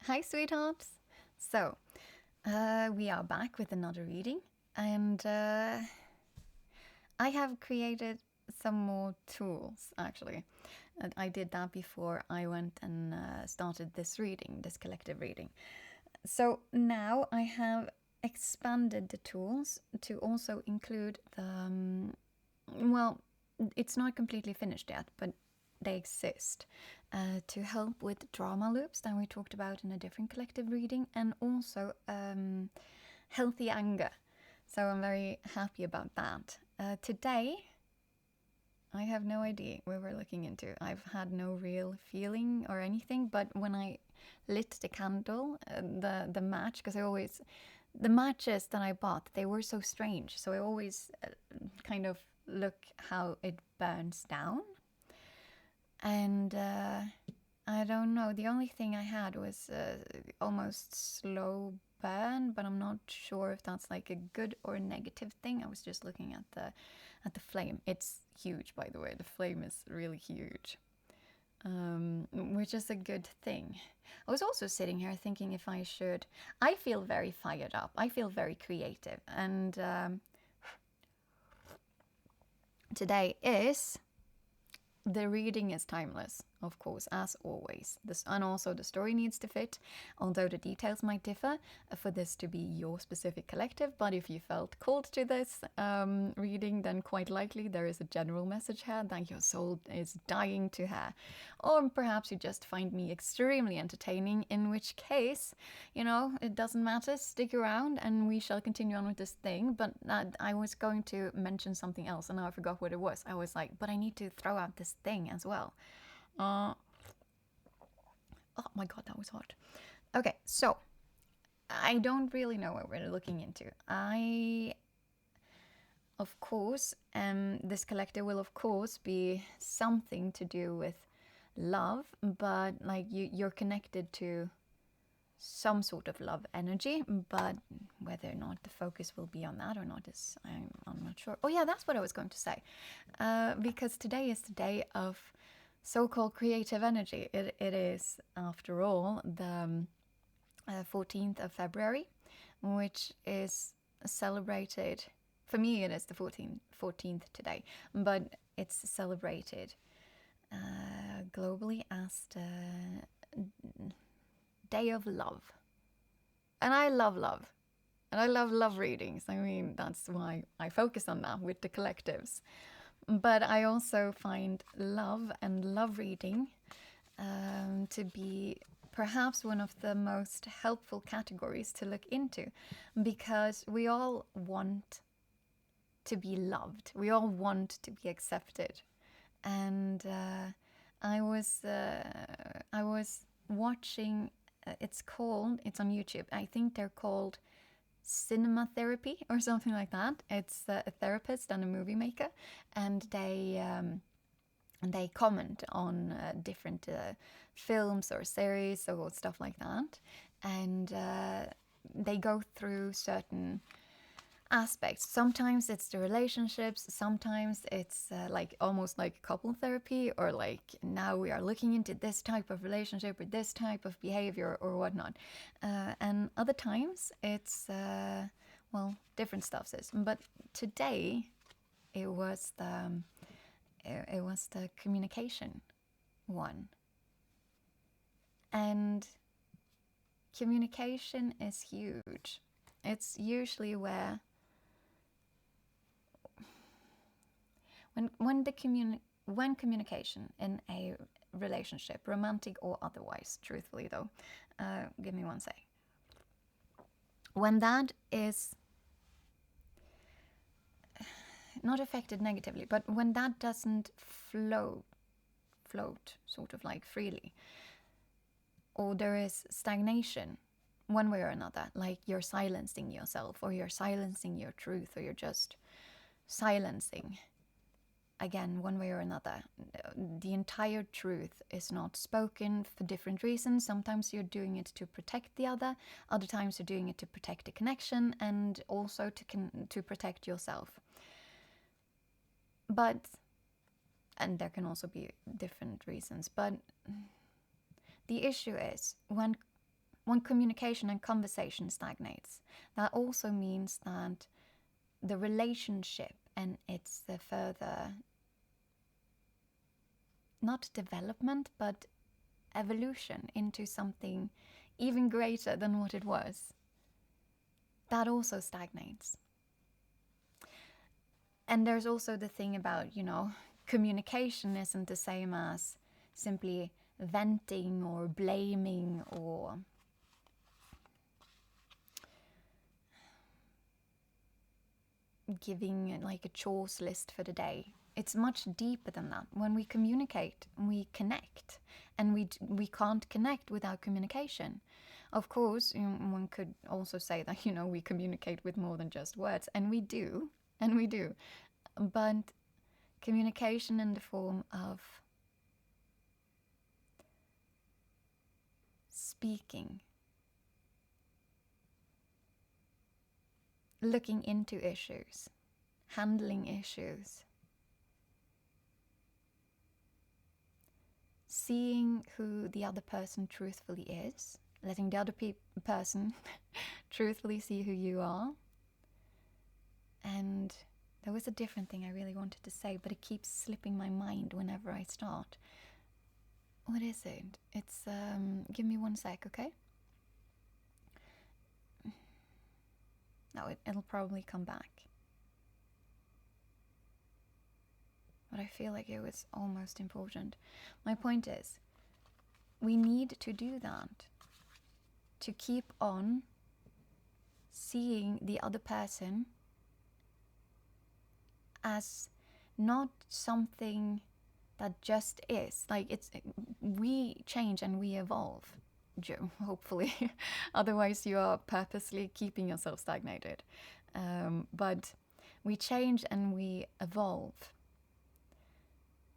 Hi, sweethearts. So, we are back with another reading, and I have created some more tools actually. And I did that before I went and started this reading, this collective reading. So now I have expanded the tools to also include the. Well, it's not completely finished yet, but they exist to help with drama loops that we talked about in a different collective reading, and also healthy anger. So I'm very happy about that. Today, I have no idea what we're looking into. I've had no real feeling or anything, but when I lit the candle, the match, because the matches that I bought, they were so strange. So I always kind of look how it burns down. And I don't know. The only thing I had was almost slow burn, but I'm not sure if that's like a good or a negative thing. I was just looking at the flame. It's huge, by the way. The flame is really huge, which is a good thing. I was also sitting here thinking if I should. I feel very fired up. I feel very creative, and today is. The reading is timeless, of course, as always. And also the story needs to fit, although the details might differ for this to be your specific collective. But if you felt called to this reading, then quite likely there is a general message here that your soul is dying to hear. Or perhaps you just find me extremely entertaining, in which case, it doesn't matter. Stick around and we shall continue on with this thing. But I was going to mention something else and now I forgot what it was. I was like, but I need to throw out this thing as well. Oh my god, that was hot. Okay, so I don't really know what we're looking into. Of course, this collector will of course be something to do with love, but like you're connected to some sort of love energy, but whether or not the focus will be on that or not is I'm not sure. Oh yeah, that's what I was going to say, because today is the day of so-called creative energy. It is, after all, the 14th of February, which is celebrated. For me, it is the 14th today, but it's celebrated globally as the Day of Love. And I love love. And I love love readings. I mean, that's why I focus on that with the collectives. But I also find love and love reading to be perhaps one of the most helpful categories to look into, because we all want to be loved. We all want to be accepted. And I was watching. It's on YouTube. I think they're called cinema therapy or something like that. It's a therapist and a movie maker, and they comment on different films or series or stuff like that, and they go through certain aspects. Sometimes it's the relationships, sometimes it's like almost like couple therapy, or like now we are looking into this type of relationship or this type of behavior or whatnot, and other times it's different stuff is. But today it was the communication one, and communication is huge. It's usually where when communication in a relationship, romantic or otherwise, truthfully though, give me one sec. When that is not affected negatively, but when that doesn't float sort of like freely, or there is stagnation one way or another, like you're silencing yourself, or you're silencing your truth, or you're just silencing, again, one way or another, the entire truth is not spoken for different reasons. Sometimes you're doing it to protect the other times you're doing it to protect the connection, and also to protect yourself. And there can also be different reasons, but the issue is when when communication and conversation stagnates, that also means that the relationship and its further, not development, but evolution into something even greater than what it was, that also stagnates. And there's also the thing about, communication isn't the same as simply venting or blaming or giving like a chores list for the day. It's much deeper than that. When we communicate, we connect, and we can't connect without communication. Of course, one could also say that, we communicate with more than just words, and we do. But communication in the form of speaking, looking into issues, handling issues, seeing who the other person truthfully is, letting the other person truthfully see who you are. And there was a different thing I really wanted to say, but it keeps slipping my mind whenever I start. What is it? It's, give me 1 sec, okay? No, it'll probably come back. But I feel like it was almost important. My point is, we need to do that. To keep on seeing the other person as not something that just is. Like, we change and we evolve, Joe, hopefully. Otherwise you are purposely keeping yourself stagnated. But we change and we evolve.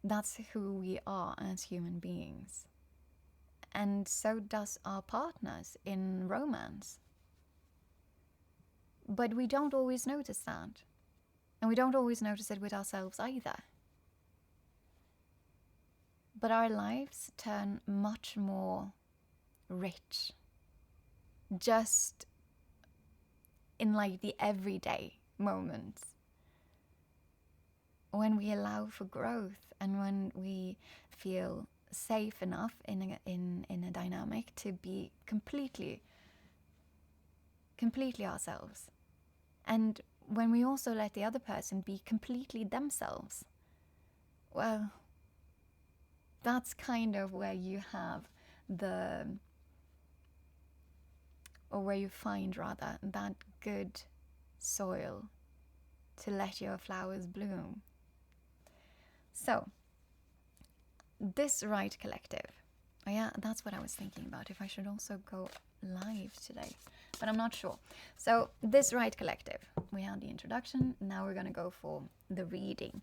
That's who we are as human beings. And so does our partners in romance. But we don't always notice that. And we don't always notice it with ourselves either. But our lives turn much more rich just in like the everyday moments, when we allow for growth and when we feel safe enough in a dynamic to be completely ourselves, and when we also let the other person be completely themselves. Well, that's kind of where you have where you find rather that good soil to let your flowers bloom. So, this Right Collective. Oh yeah, that's what I was thinking about, if I should also go live today. But I'm not sure. So, this Right Collective. We had the introduction. Now we're going to go for the reading.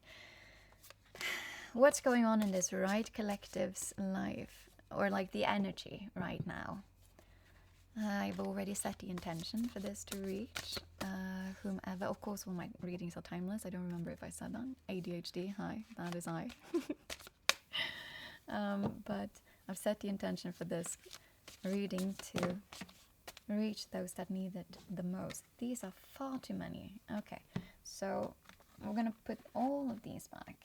What's going on in this Right Collective's life? Or like the energy right now? I've already set the intention for this to reach whomever. Of course, all my readings are timeless. I don't remember if I said that. ADHD, hi, that is I. But I've set the intention for this reading to reach those that need it the most. These are far too many. Okay, so we're going to put all of these back.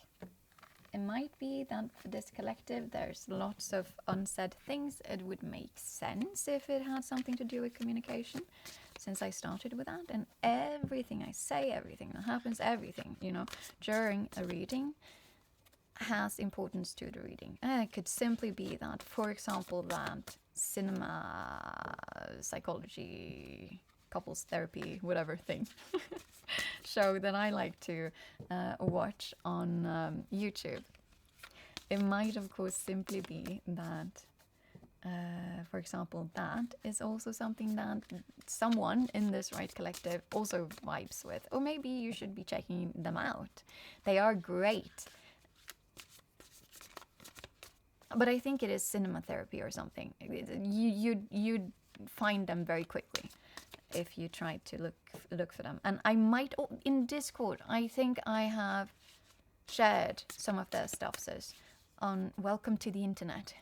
It might be that for this collective there's lots of unsaid things. It would make sense if it had something to do with communication, since I started with that. And everything I say, everything that happens, everything, during a reading has importance to the reading. And it could simply be that, for example, that cinema, psychology, couples therapy, whatever thing show that I like to watch on YouTube. It might, of course, simply be that, for example, that is also something that someone in this Right Collective also vibes with. Or maybe you should be checking them out. They are great. But I think it is cinema therapy or something. You'd find them very quickly if you try to look for them. And I might, in Discord, I think I have shared some of their stuffs on Welcome to the Internet,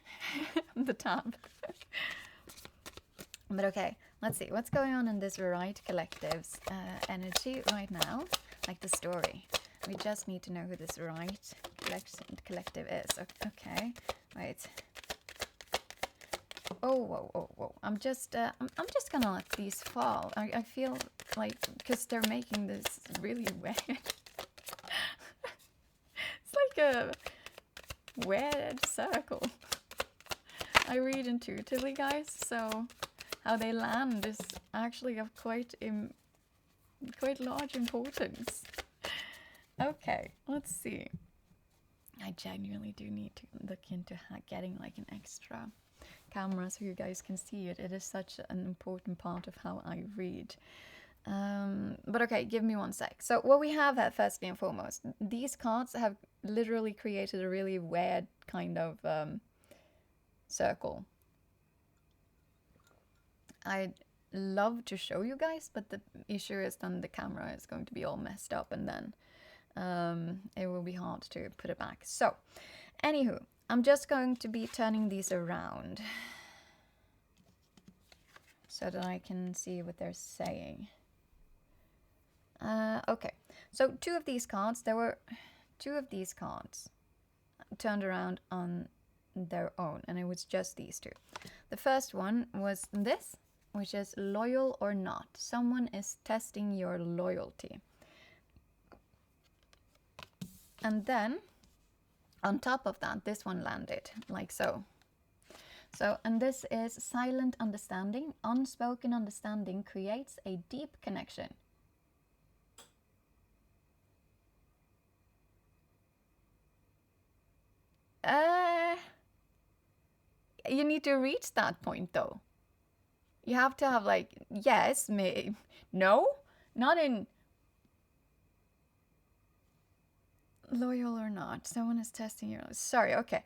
the tab. But okay, let's see what's going on in this right collective's energy right now, like the story. We just need to know who this right collective is. Okay, right. Oh, whoa, whoa, whoa! I'm just gonna let these fall. I feel like because they're making this really weird. It's like a weird circle. I read intuitively, guys, so how they land is actually of quite large importance. Okay, let's see. I genuinely do need to look into getting like an extra camera so you guys can see it. It is such an important part of how I read. But okay, give me one sec. So what we have here, firstly and foremost, these cards have literally created a really weird kind of circle. I'd love to show you guys, but the issue is then the camera is going to be all messed up, and then it will be hard to put it back. So, anywho, I'm just going to be turning these around so that I can see what they're saying. Okay, so there were two of these cards turned around on their own, and it was just these two. The first one was this, which is loyal or not. Someone is testing your loyalty. And then, on top of that, this one landed, like so. So, and this is silent understanding. Unspoken understanding creates a deep connection. You need to reach that point, though. You have to have like, yes, no, not in loyal or not. Someone is testing your, sorry, okay.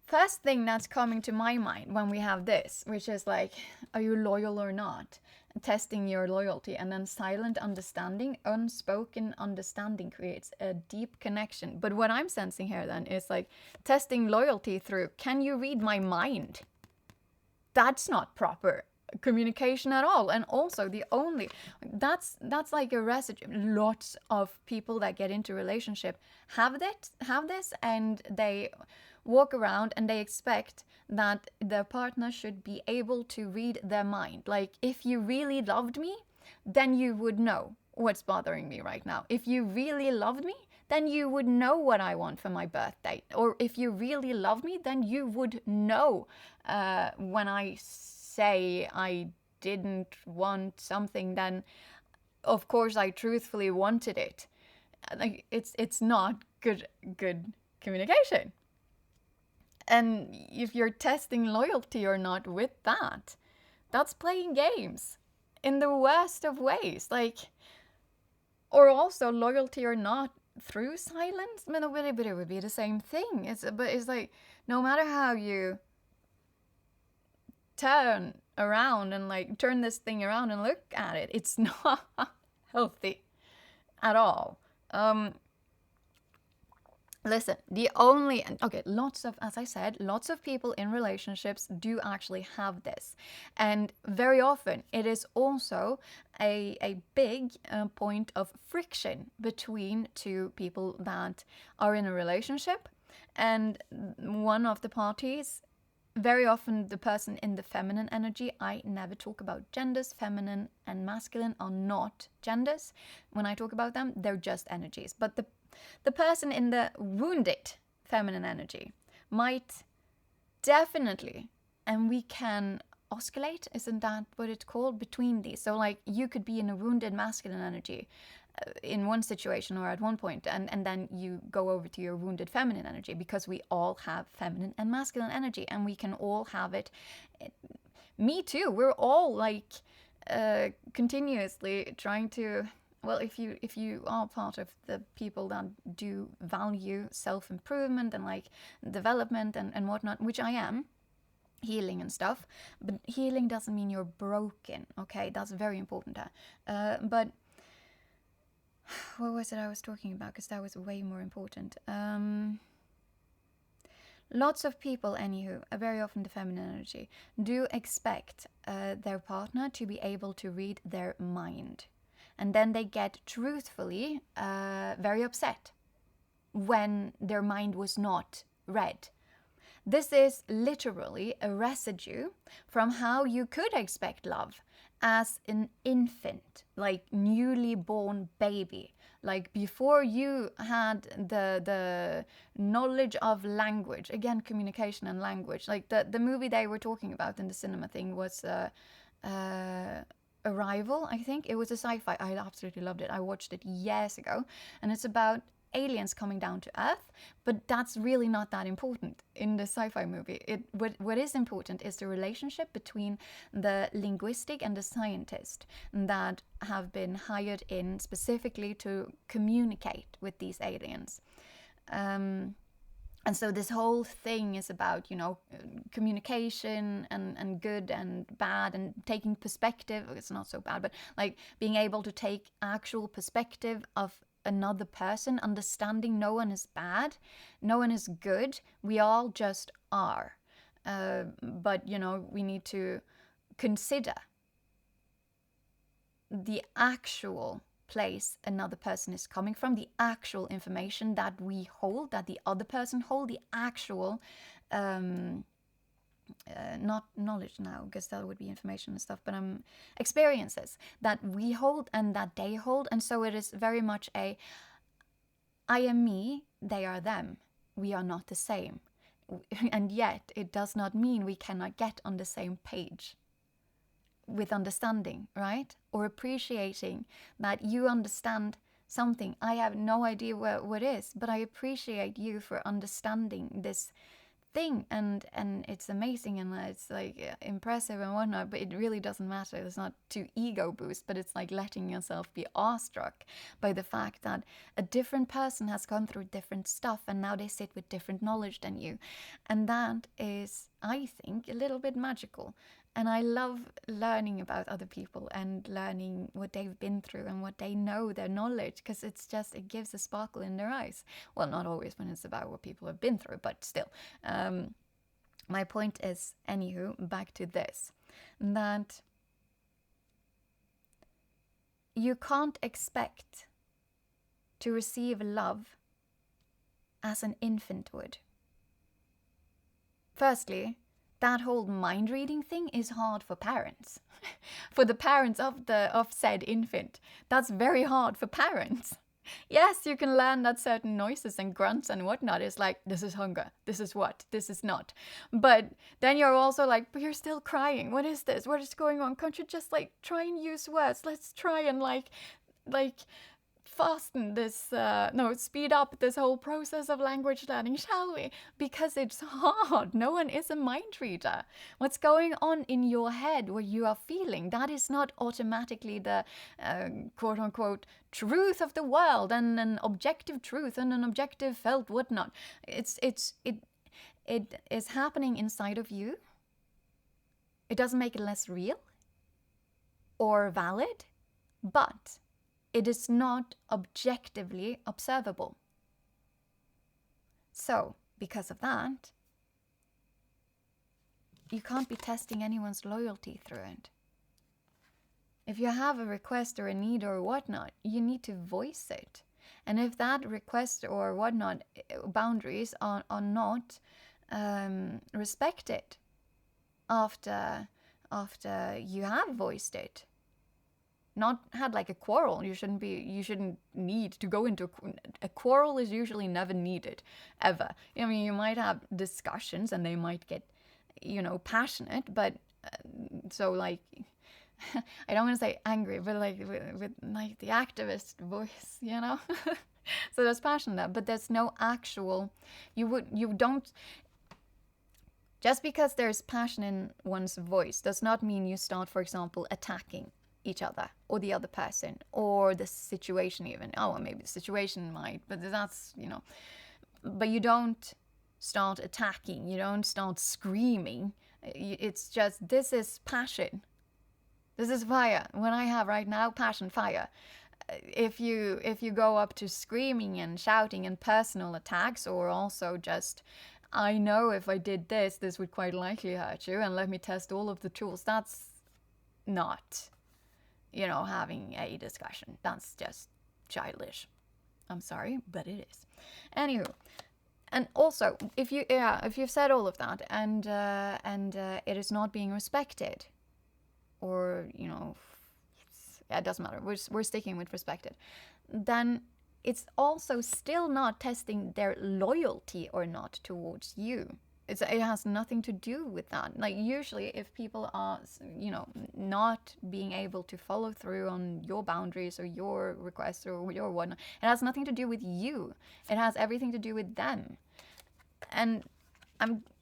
First thing that's coming to my mind when we have this, which is like, are you loyal or not? Testing your loyalty, and then silent understanding, unspoken understanding creates a deep connection. But what I'm sensing here then is like testing loyalty through, can you read my mind? That's not proper communication at all. And also that's like a residue. Lots of people that get into relationship have this, and they walk around and they expect that their partner should be able to read their mind. Like, if you really loved me, then you would know what's bothering me right now. If you really loved me, then you would know what I want for my birthday. Or if you really love me, then you would know when I say I didn't want something, then of course I truthfully wanted it. Like, it's not good communication. And if you're testing loyalty or not with that, that's playing games in the worst of ways. Like, or also loyalty or not through silence, but it would be the same thing. It's like, no matter how you turn around and like turn this thing around and look at it, it's not healthy at all. Listen, as I said, lots of people in relationships do actually have this. And very often it is also a big point of friction between two people that are in a relationship. And one of the parties, very often the person in the feminine energy, I never talk about genders. Feminine and masculine are not genders. When I talk about them, they're just energies. But the person in the wounded feminine energy might definitely, and we can oscillate, isn't that what it's called, between these? So like, you could be in a wounded masculine energy in one situation or at one point, and then you go over to your wounded feminine energy, because we all have feminine and masculine energy, and we can all have it. Me too. We're all like continuously trying to, well, if you are part of the people that do value self-improvement and like development and whatnot, which I am, healing and stuff, but healing doesn't mean you're broken, okay? That's very important. But what was it I was talking about? Because that was way more important. Lots of people, anywho, very often the feminine energy, do expect their partner to be able to read their mind. And then they get truthfully very upset when their mind was not read. This is literally a residue from how you could expect love as an infant, like newly born baby. Like before you had the knowledge of language, again, communication and language. Like the movie they were talking about in the cinema thing was Arrival, I think. It was a sci-fi. I absolutely loved it. I watched it years ago. And it's about aliens coming down to Earth, but that's really not that important in the sci-fi movie. What is important is the relationship between the linguistic and the scientist that have been hired in specifically to communicate with these aliens. And so this whole thing is about, communication and good and bad and taking perspective. It's not so bad, but like being able to take actual perspective of another person, understanding no one is bad, no one is good, we all just are. But, we need to consider the actual place another person is coming from, the actual information that we hold, that the other person hold, the actual not knowledge now, because that would be information and stuff, but experiences that we hold and that they hold. And so it is very much I am me, they are them. We are not the same. And yet it does not mean we cannot get on the same page with understanding, right? Or appreciating that you understand something. I have no idea what it is, but I appreciate you for understanding this thing, and it's amazing, and it's like impressive and whatnot, but it really doesn't matter. It's not to ego boost, but it's like letting yourself be awestruck by the fact that a different person has gone through different stuff and now they sit with different knowledge than you. And that is, I think, a little bit magical. And I love learning about other people and learning what they've been through and what they know, their knowledge, because it gives a sparkle in their eyes. Well, not always when it's about what people have been through, but still. My point is, anywho, back to this, that you can't expect to receive love as an infant would. Firstly, that whole mind reading thing is hard for parents. For the parents of said infant. That's very hard for parents. Yes, you can learn that certain noises and grunts and whatnot is like, this is hunger, this is what, this is not. But then you're also like, but you're still crying. What is this? What is going on? Can't you just like try and use words? Let's try and like fasten this, speed up this whole process of language learning, shall we? Because it's hard. No one is a mind reader. What's going on in your head, what you are feeling, that is not automatically the quote unquote truth of the world and an objective truth and an objective felt whatnot. It is happening inside of you. It doesn't make it less real or valid, but it is not objectively observable. So, because of that, you can't be testing anyone's loyalty through it. If you have a request or a need or whatnot, you need to voice it. And if that request or whatnot, boundaries are not respected after you have voiced it, not had like a quarrel. You shouldn't need to go into a quarrel is usually never needed, ever. I mean, you might have discussions and they might get, passionate, but so like, I don't want to say angry, but like with like the activist voice, So there's passion there, but there's no actual, just because there's passion in one's voice does not mean you start, for example, attacking each other or the other person or the situation even. Oh, well, maybe the situation might, but that's, but you don't start attacking, you don't start screaming. It's just, this is passion. This is fire. What I have right now, passion, fire. If you go up to screaming and shouting and personal attacks, or also just I know if I did this, this would quite likely hurt you, and let me test all of the tools. That's not, having a discussion. That's just childish. I'm sorry, but it is. Anywho, and also, if you've said all of that and it is not being respected, or it doesn't matter. We're sticking with respected. Then it's also still not testing their loyalty or not towards you. It has nothing to do with that. Like, usually if people are, not being able to follow through on your boundaries or your requests or your whatnot, it has nothing to do with you. It has everything to do with them. And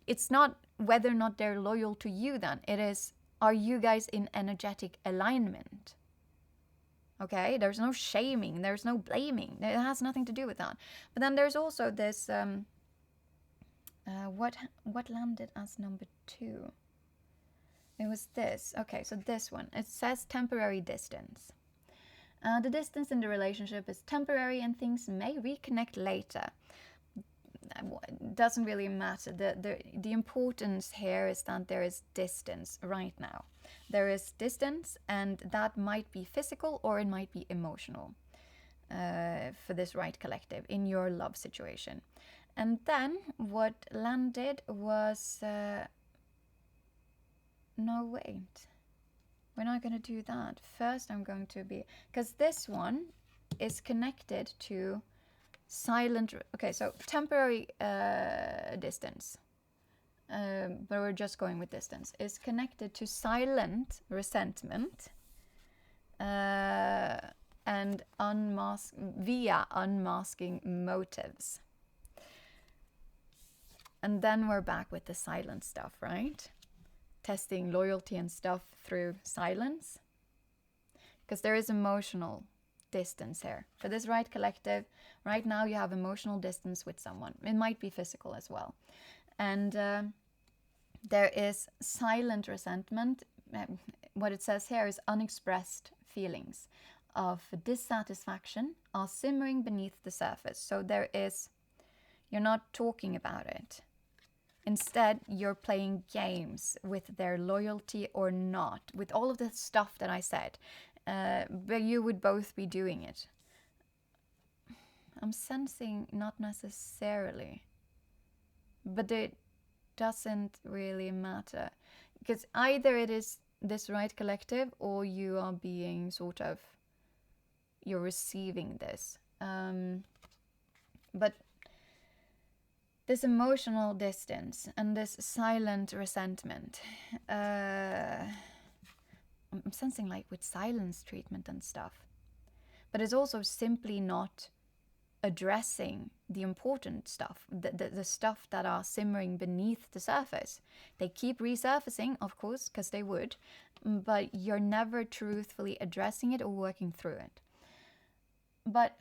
it's not whether or not they're loyal to you then. It is, are you guys in energetic alignment? Okay, there's no shaming, there's no blaming. It has nothing to do with that. But then there's also this, what landed as number 2? It was this. Okay, so this one. It says temporary distance. The distance in the relationship is temporary and things may reconnect later. It doesn't really matter. The importance here is that there is distance right now. There is distance, and that might be physical or it might be emotional for this right collective in your love situation. And then what landed was... no, wait. We're not going to do that. First I'm going to be... Because this one is connected to silent... Okay, so temporary distance. But we're just going with distance. Is connected to silent resentment and via unmasking motives. And then we're back with the silent stuff, right? Testing loyalty and stuff through silence. Because there is emotional distance here. For this right collective, right now you have emotional distance with someone. It might be physical as well. And there is silent resentment. What it says here is unexpressed feelings of dissatisfaction are simmering beneath the surface. So there is, you're not talking about it. Instead, you're playing games with their loyalty or not, with all of the stuff that I said. But you would both be doing it. I'm sensing not necessarily. But it doesn't really matter. Because either it is this right collective or you are being sort of, you're receiving this. But this emotional distance and this silent resentment, I'm sensing like with silence treatment and stuff. But it's also simply not addressing the important stuff, the stuff that are simmering beneath the surface. They keep resurfacing, of course, because they would, but you're never truthfully addressing it or working through it. But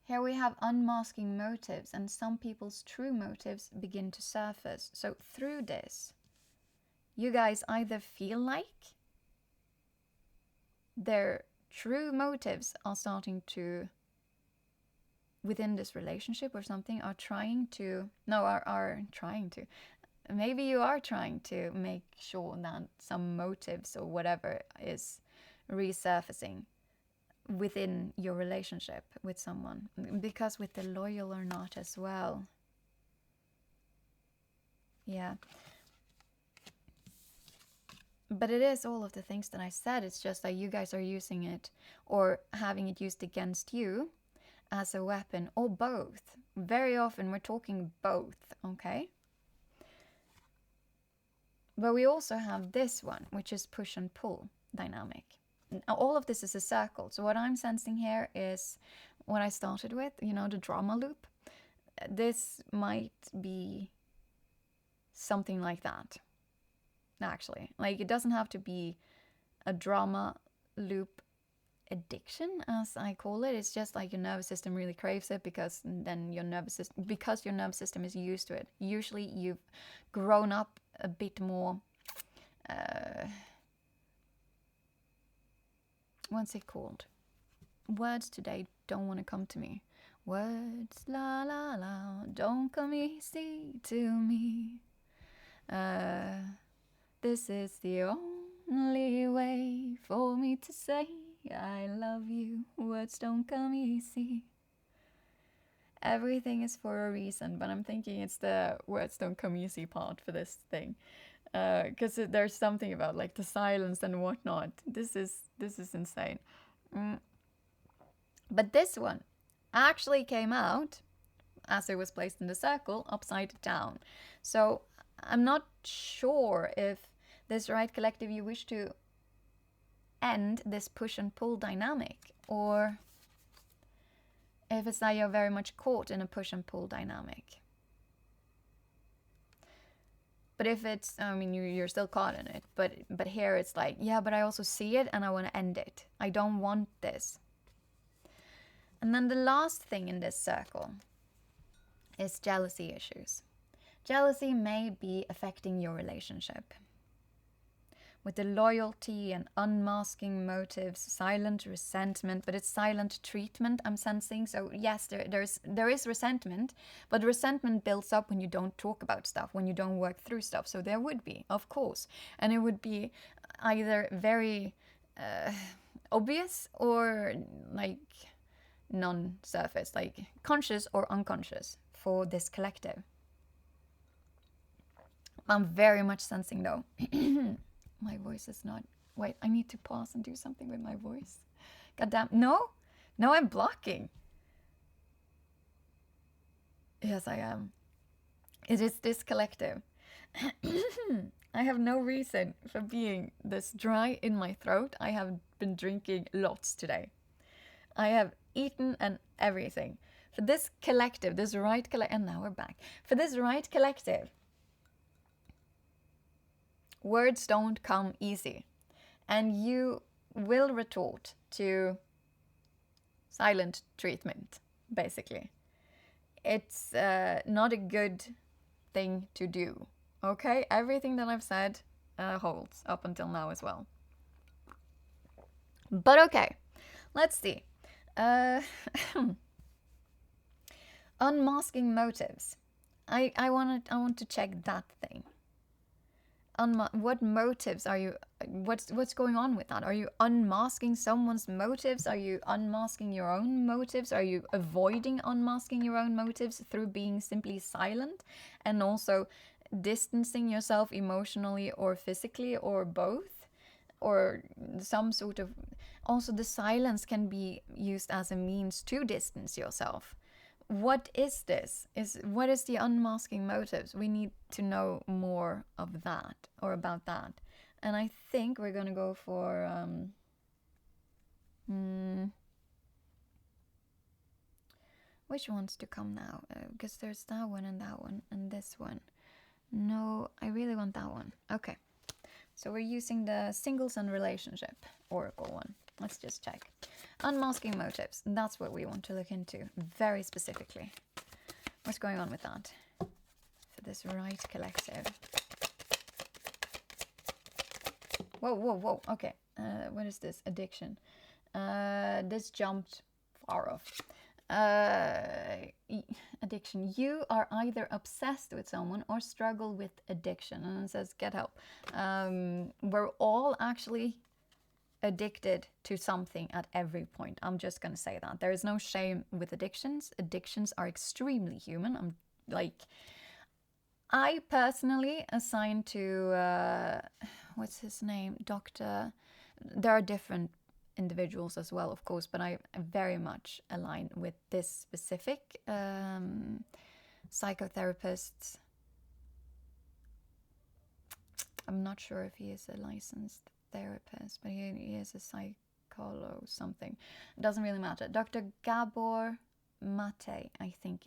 here we have unmasking motives, and some people's true motives begin to surface. So through this, you guys either feel like their true motives are starting to, within this relationship or something, are trying to, maybe you are trying to make sure that some motives or whatever is resurfacing within your relationship with someone, because with the loyal or not as well. Yeah. But it is all of the things that I said. It's just that you guys are using it or having it used against you as a weapon, or both. Very often we're talking both, okay? But we also have this one, which is push and pull dynamic. All of this is a circle. So what I'm sensing here is what I started with, the drama loop. This might be something like that, actually. Like, it doesn't have to be a drama loop addiction, as I call it. It's just like your nervous system really craves it, because then your nervous system is used to it. Usually you've grown up a bit more, what's it called? Words today don't want to come to me. Words, la la la, don't come easy to me. This is the only way for me to say I love you. Words don't come easy. Everything is for a reason, but I'm thinking it's the words don't come easy part for this thing. Because there's something about like the silence and whatnot. This is insane. But this one actually came out as it was placed in the circle upside down. So I'm not sure if this right collective you wish to end this push and pull dynamic, or if it's that you're very much caught in a push and pull dynamic. But if it's, I mean, you're still caught in it. But here it's like, yeah, but I also see it and I want to end it. I don't want this. And then the last thing in this circle is jealousy issues. Jealousy may be affecting your relationship. With the loyalty and unmasking motives, silent resentment, but it's silent treatment I'm sensing. So yes, there is resentment, but resentment builds up when you don't talk about stuff, when you don't work through stuff. So there would be, of course, and it would be either very obvious or like non-surface, like conscious or unconscious for this collective. I'm very much sensing though. My voice is not... Wait, I need to pause and do something with my voice. God damn. No, I'm blocking. Yes, I am. It is this collective. I have no reason for being this dry in my throat. I have been drinking lots today. I have eaten and everything. For this collective, this right collective... And now we're back. For this right collective... Words don't come easy, and you will retort to silent treatment, basically. It's not a good thing to do, okay? Everything that I've said holds up until now as well. But okay, let's see. Unmasking motives. I want to check that thing. What motives are you... What's going on with that? Are you unmasking someone's motives? Are you unmasking your own motives? Are you avoiding unmasking your own motives through being simply silent and also distancing yourself emotionally or physically, or both? Or some sort of... Also, the silence can be used as a means to distance yourself. What is this? What is the unmasking motives? We need to know more of that, or about that. And I think we're gonna go for which one's to come now? Because there's that one and this one. No, I really want that one. Okay, so we're using the singles and relationship oracle one. Let's just check. Unmasking motives. That's what we want to look into very specifically. What's going on with that? For this right collective. Whoa. Okay. What is this? Addiction. This jumped far off. Addiction. You are either obsessed with someone or struggle with addiction. And it says, get help. We're all actually addicted to something at every point. I'm just gonna say that. There is no shame with addictions. Addictions are extremely human. I personally assign to what's his name? Doctor. There are different individuals as well, of course, but I very much align with this specific psychotherapist. I'm not sure if he is a licensed therapist, but he is a psychologist something. It doesn't really matter. Dr. Gabor Mate, I think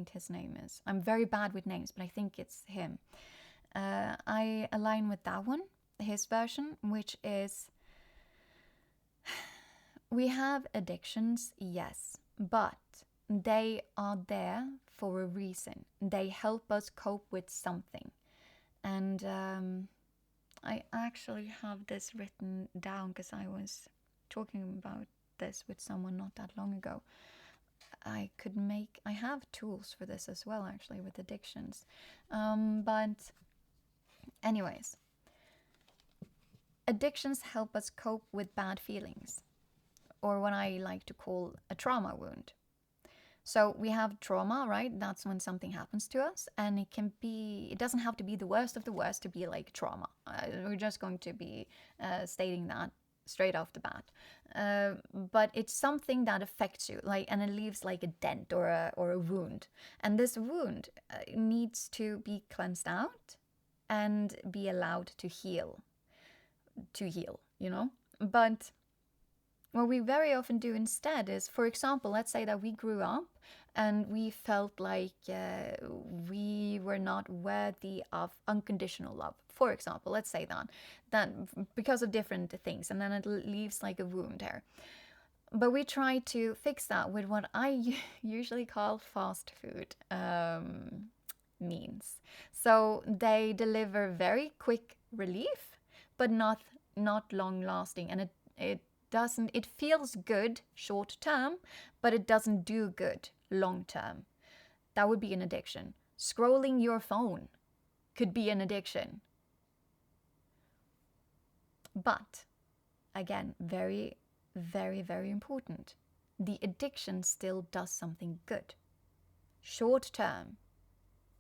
his name is. I'm very bad with names, but I think it's him. I align with that one, his version, which is we have addictions, yes, but they are there for a reason. They help us cope with something. And I actually have this written down because I was talking about this with someone not that long ago. I have tools for this as well, actually, with addictions. But anyways, addictions help us cope with bad feelings, or what I like to call a trauma wound. So we have trauma, right? That's when something happens to us, and it doesn't have to be the worst of the worst to be like trauma. We're just going to be stating that straight off the bat. But it's something that affects you, like, and it leaves like a dent or a wound. And this wound needs to be cleansed out and be allowed to heal. But what we very often do instead is, for example, let's say that we grew up and we felt like we were not worthy of unconditional love. For example, let's say that because of different things, and then it leaves like a wound there. But we try to fix that with what I usually call fast food means. So they deliver very quick relief, but not long lasting, and it feels good short term, but it doesn't do good long term. That would be an addiction. Scrolling your phone could be an addiction. But again, very, very, very important. The addiction still does something good. Short term,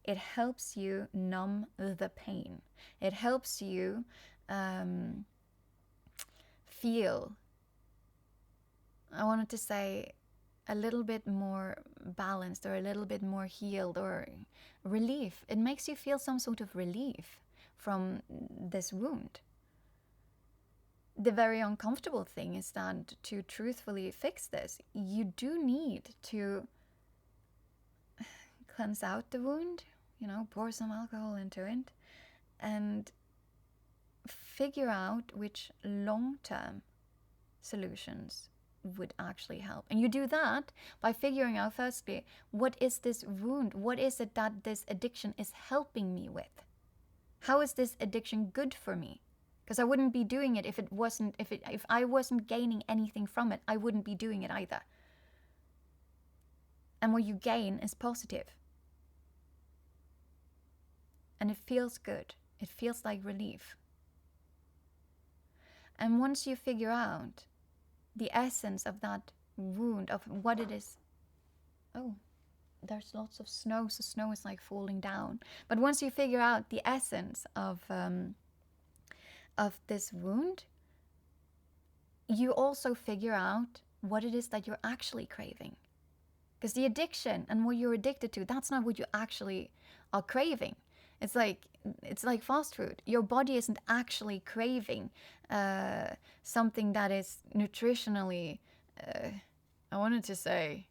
it helps you numb the pain. It helps you feel, I wanted to say, a little bit more balanced or a little bit more healed, or relief. It makes you feel some sort of relief from this wound. The very uncomfortable thing is that to truthfully fix this, you do need to cleanse out the wound, pour some alcohol into it, and figure out which long-term solutions would actually help. And you do that by figuring out, firstly, what is this wound? What is it that this addiction is helping me with? How is this addiction good for me? Because I wouldn't be doing it if I wasn't gaining anything from it. I wouldn't be doing it either. And what you gain is positive. And it feels good. It feels like relief. And once you figure out the essence of that wound, of what it is. Oh, there's lots of snow, so snow is like falling down. But once you figure out the essence of this wound, you also figure out what it is that you're actually craving. Because the addiction and what you're addicted to, that's not what you actually are craving. It's like fast food. Your body isn't actually craving something that is nutritionally, I wanted to say,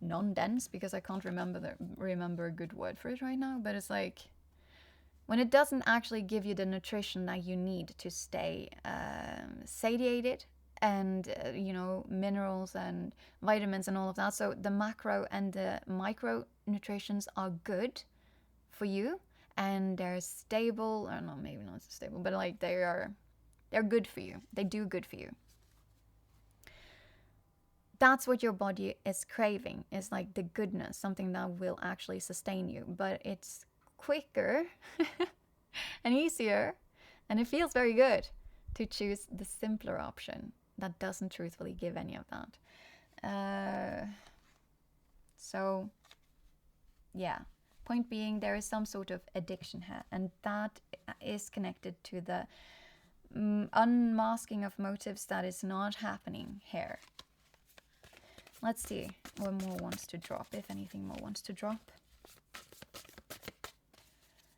non-dense, because I can't remember a good word for it right now. But it's like when it doesn't actually give you the nutrition that you need to stay satiated, and minerals and vitamins and all of that. So the macro and the micro nutritions are good for you, and they're stable, or not, maybe not so stable, but like they're good for you. They do good for you. That's what your body is craving, is like the goodness, something that will actually sustain you. But it's quicker and easier, and it feels very good to choose the simpler option that doesn't truthfully give any of that. So yeah, point being, there is some sort of addiction here, and that is connected to the unmasking of motives that is not happening here. Let's see what more wants to drop, if anything more wants to drop.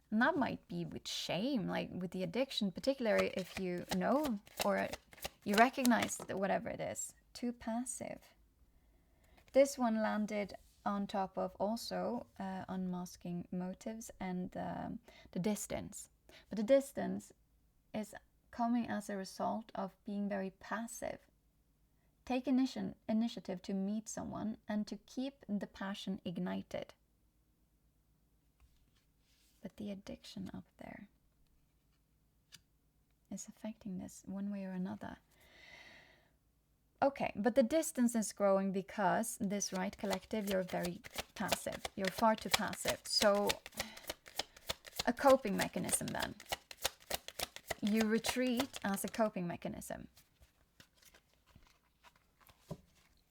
And that might be with shame, like with the addiction, particularly if you know or you recognize that whatever it is. Too passive. This one landed on top of also unmasking motives and the distance. But the distance is coming as a result of being very passive. Take initiative to meet someone and to keep the passion ignited. But the addiction up there is affecting this one way or another. Okay, but the distance is growing because this right collective, you're very passive. You're far too passive. So a coping mechanism then. You retreat as a coping mechanism.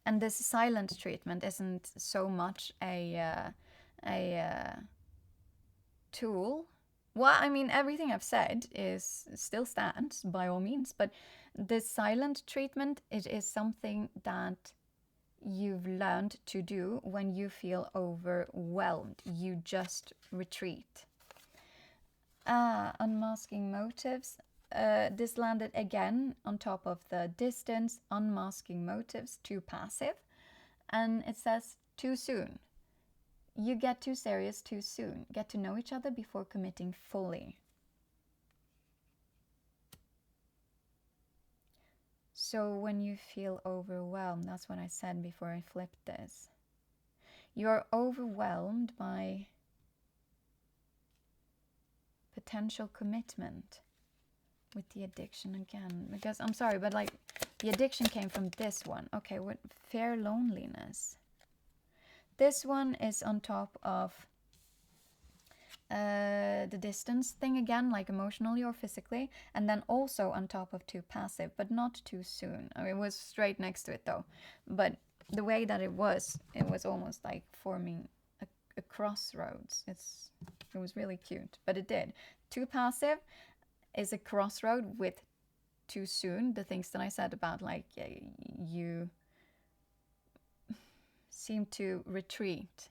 And this silent treatment isn't so much a tool. Well, I mean, everything I've said is still stands by all means, but this silent treatment, it is something that you've learned to do when you feel overwhelmed. You just retreat. Unmasking motives. This landed again on top of the distance, unmasking motives, too passive. And it says too soon. You get too serious too soon. Get to know each other before committing fully. So when you feel overwhelmed, that's what I said before I flipped this. You're overwhelmed by potential commitment with the addiction again. Because I'm sorry, but like the addiction came from this one. Okay, with fair loneliness. This one is on top of the distance thing again, like emotionally or physically, and then also on top of too passive, but not too soon. I mean, it was straight next to it though, but the way that it was almost like forming a crossroads. It was really cute, but it did. Too passive is a crossroad with too soon. The things that I said about like you seem to retreat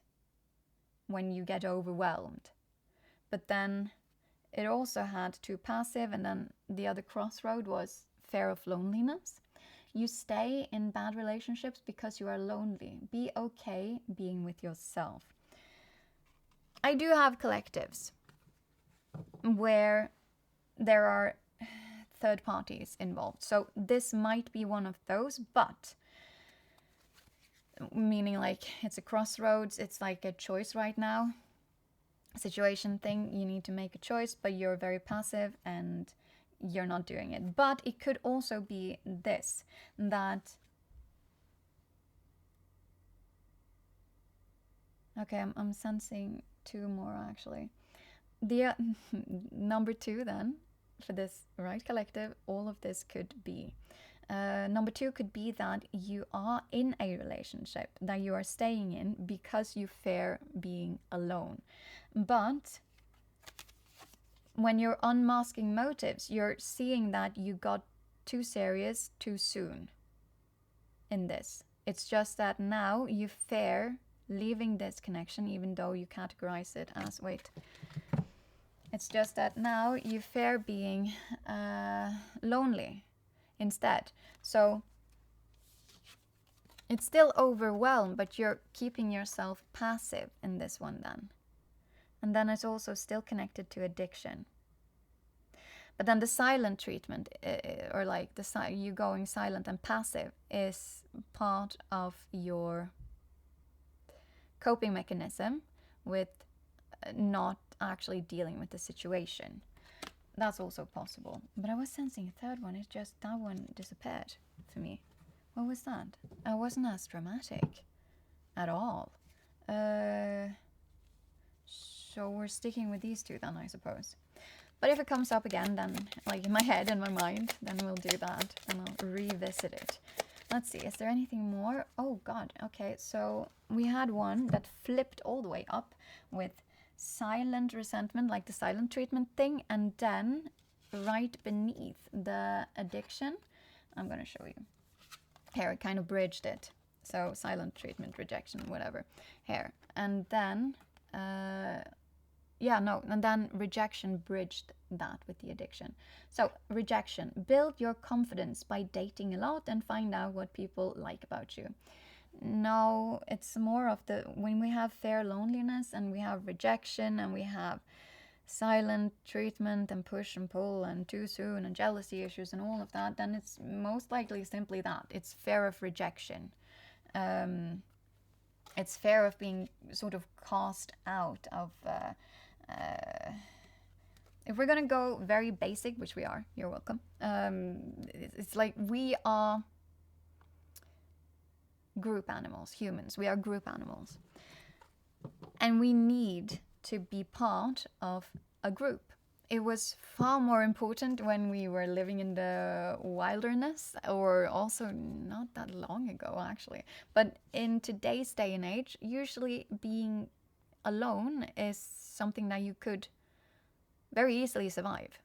when you get overwhelmed. But then it also had too passive, and then the other crossroad was fear of loneliness. You stay in bad relationships because you are lonely. Be okay being with yourself. I do have collectives where there are third parties involved. So this might be one of those, but meaning like it's a crossroads, it's like a choice right now. Situation thing, you need to make a choice, but you're very passive and you're not doing it. But it could also be this, that okay, I'm sensing two more actually. The number two then for this right collective, all of this could be number two could be that you are in a relationship that you are staying in because you fear being alone. But when you're unmasking motives, you're seeing that you got too serious too soon in this. It's just that now you fear leaving this connection, even though you categorize it as, wait. It's just that now you fear being lonely instead. So it's still overwhelmed, but you're keeping yourself passive in this one then. And then it's also still connected to addiction. But then the silent treatment, or like you going silent and passive, is part of your coping mechanism with not actually dealing with the situation. That's also possible. But I was sensing a third one. It's just that one disappeared for me. What was that? I wasn't as dramatic at all. So we're sticking with these two then, I suppose. But if it comes up again, then like in my head and my mind, then we'll do that and I'll revisit it. Let's see, is there anything more? Oh God, okay, so we had one that flipped all the way up with silent resentment, like the silent treatment thing, and then right beneath the addiction, I'm gonna show you. Here, I kind of bridged it. So silent treatment, rejection, whatever. Here, and then and then rejection bridged that with the addiction. So rejection, build your confidence by dating a lot and find out what people like about you. No, it's more of the, when we have fair loneliness and we have rejection and we have silent treatment and push and pull and too soon and jealousy issues and all of that, then it's most likely simply that. It's fear of rejection. It's fear of being sort of cast out of if we're gonna go very basic, which we are, you're welcome. It's like we are group animals, humans. We are group animals. And we need to be part of a group. It was far more important when we were living in the wilderness, or also not that long ago, actually. But in today's day and age, usually being alone is something that you could very easily survive.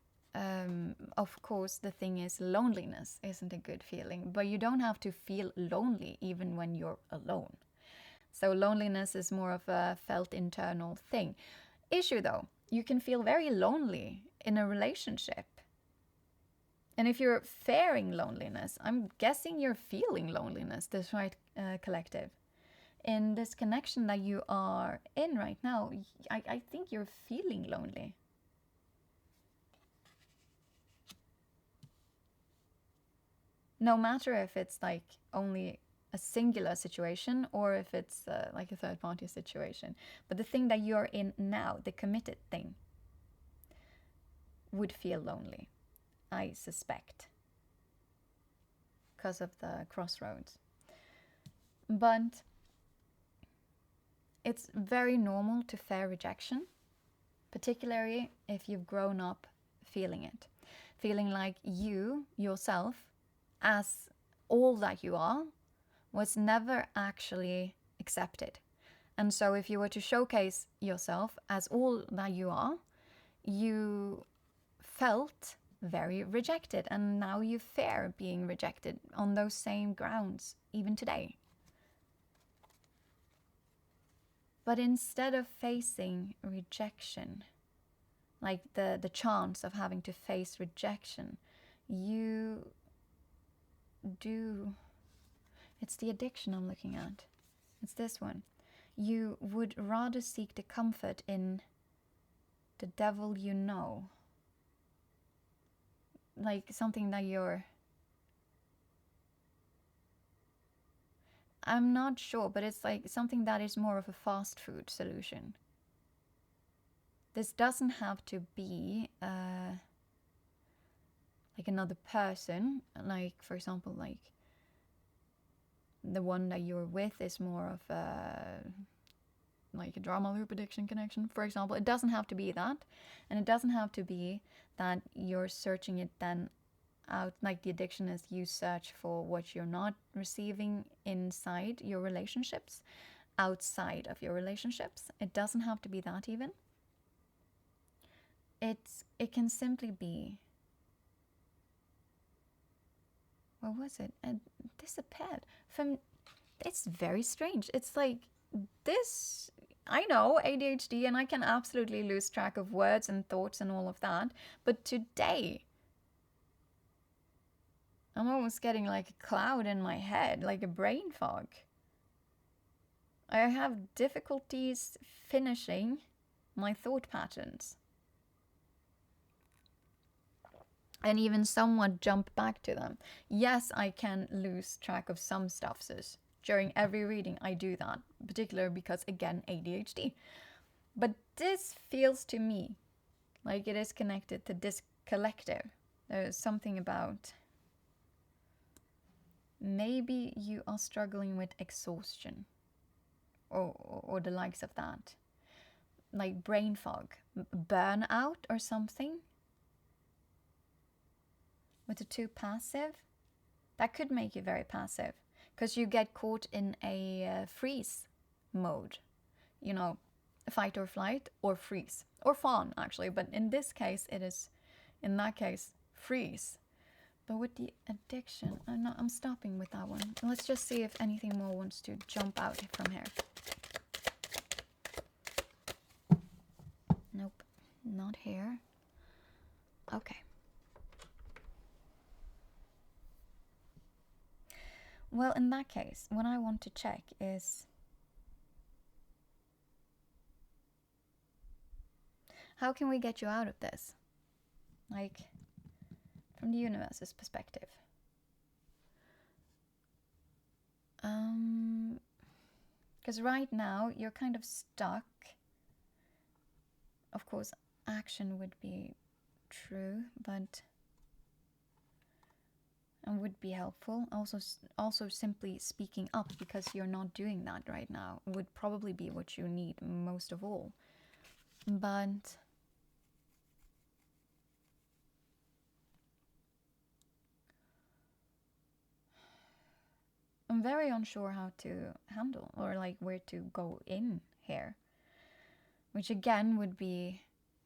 Of course, the thing is, loneliness isn't a good feeling, but you don't have to feel lonely even when you're alone. So loneliness is more of a felt internal thing. Issue though, you can feel very lonely in a relationship. And if you're fearing loneliness, I'm guessing you're feeling loneliness, this right collective. In this connection that you are in right now, I think you're feeling lonely. No matter if it's like only a singular situation or if it's like a third party situation. But the thing that you're in now, the committed thing, would feel lonely, I suspect, because of the crossroads. But it's very normal to fear rejection, particularly if you've grown up feeling it. Feeling like you, yourself, as all that you are, was never actually accepted. And so if you were to showcase yourself as all that you are, you felt very rejected, and now you fear being rejected on those same grounds, even today. But instead of facing rejection, like the chance of having to face rejection, you do... It's the addiction I'm looking at. It's this one. You would rather seek the comfort in the devil you know. Like something that you're... I'm not sure, but it's like something that is more of a fast food solution. This doesn't have to be like another person. Like, for example, like the one that you're with is more of like a drama loop addiction connection, for example. It doesn't have to be that. And it doesn't have to be that you're searching it then out, like the addiction is you search for what you're not receiving inside your relationships, outside of your relationships. It doesn't have to be that even. It can simply be... What was it? It disappeared. It's very strange. It's like this... I know ADHD, and I can absolutely lose track of words and thoughts and all of that. But today, I'm almost getting like a cloud in my head, like a brain fog. I have difficulties finishing my thought patterns. And even somewhat jump back to them. Yes, I can lose track of some stuff, sis. During every reading, I do that, particularly because, again, ADHD. But this feels to me like it is connected to this collective. There's something about... Maybe you are struggling with exhaustion or the likes of that. Like brain fog, burnout or something. With the too passive, that could make you very passive because you get caught in a freeze mode. You know, fight or flight or freeze or fawn actually. But in this case, it is, in that case, freeze. But with the addiction, I'm stopping with that one. Let's just see if anything more wants to jump out from here. Nope, not here. Okay. Well, in that case, what I want to check is how can we get you out of this? Like, from the universe's perspective. Because right now, you're kind of stuck. Of course, action would be true, but... would be helpful. Also simply speaking up, because you're not doing that right now, would probably be what you need most of all. But I'm very unsure how to handle, or like where to go in here, which again would be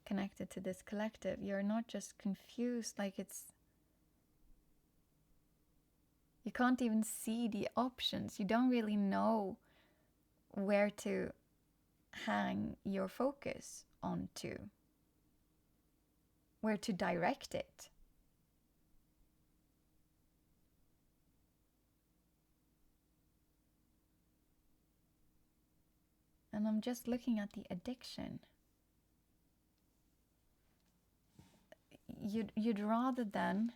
connected to this collective. You're not just confused, like you can't even see the options. You don't really know where to hang your focus onto, where to direct it. And I'm just looking at the addiction. You'd rather than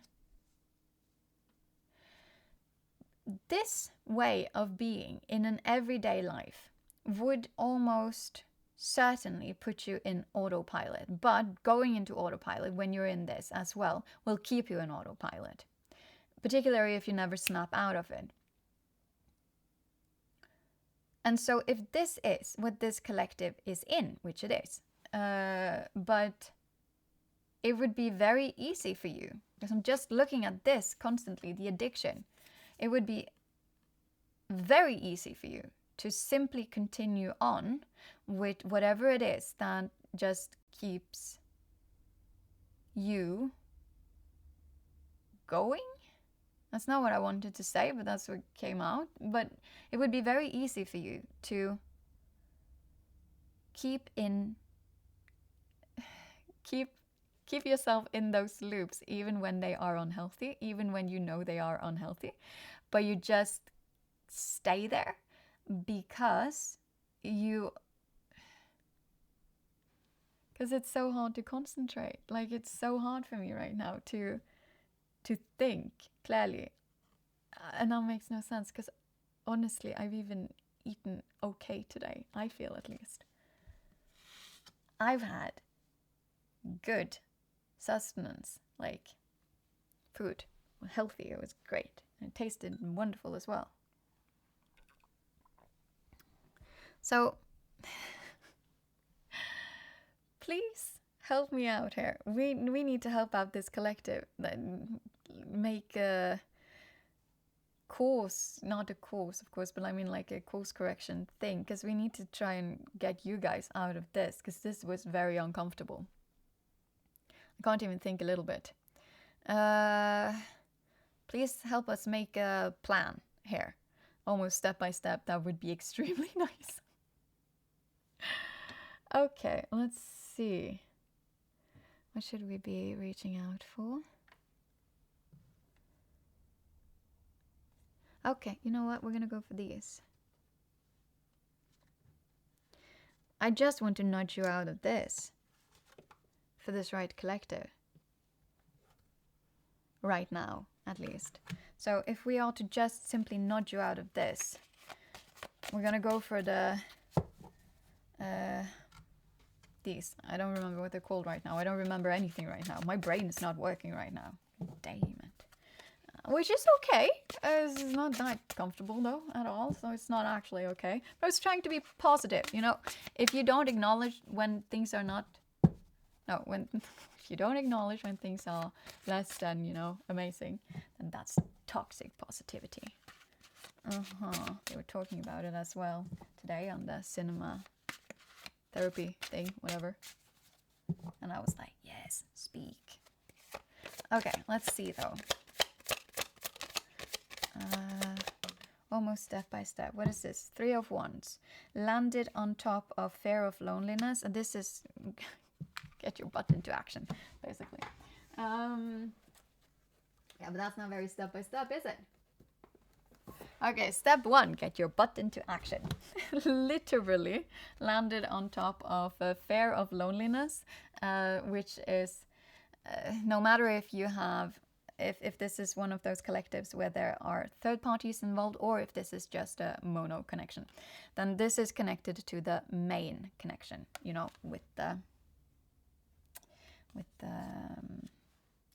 this way of being in an everyday life would almost certainly put you in autopilot, but going into autopilot when you're in this as well will keep you in autopilot, particularly if you never snap out of it. And so if this is what this collective is in, which it is, but it would be very easy for you, because I'm just looking at this constantly, the addiction. It would be very easy for you to simply continue on with whatever it is that just keeps you going. That's not what I wanted to say, but that's what came out. But it would be very easy for you to keep yourself in those loops, even when they are unhealthy, even when you know they are unhealthy, but you just stay there because it's so hard to concentrate. Like, it's so hard for me right now to think clearly, and that makes no sense, because honestly, I've even eaten okay today. I feel, at least I've had good sustenance, like food, healthy. It was great, and it tasted wonderful as well. So please help me out here. We need to help out this collective, make a course, not a course of course, but I mean like a course correction thing, because we need to try and get you guys out of this, because this was very uncomfortable. I can't even think a little bit. Please help us make a plan here, almost step by step. That would be extremely nice. Okay, let's see. What should we be reaching out for? Okay, you know what? We're gonna go for these. I just want to nudge you out of this for this right collective. Right now, at least. So if we are to just simply nudge you out of this, we're gonna go for the these. I don't remember what they're called right now. I don't remember anything right now. My brain is not working right now. Damn it. Which is okay. It's not that comfortable though at all, so it's not actually okay. But I was trying to be positive, you know. If you don't acknowledge when things are not, no, when if you don't acknowledge when things are less than, you know, amazing, then that's toxic positivity. They were talking about it as well today on the cinema therapy thing, whatever. And I was like, yes, speak. Okay, let's see though. Almost step by step. What is this? 3 of Wands. Landed on top of fear of loneliness. And this is get your butt into action, basically. Yeah, but that's not very step by step, is it? Okay, step 1, get your butt into action. Literally landed on top of a fear of loneliness, which is no matter if you have, if this is one of those collectives where there are third parties involved, or if this is just a mono connection, then this is connected to the main connection, you know, with the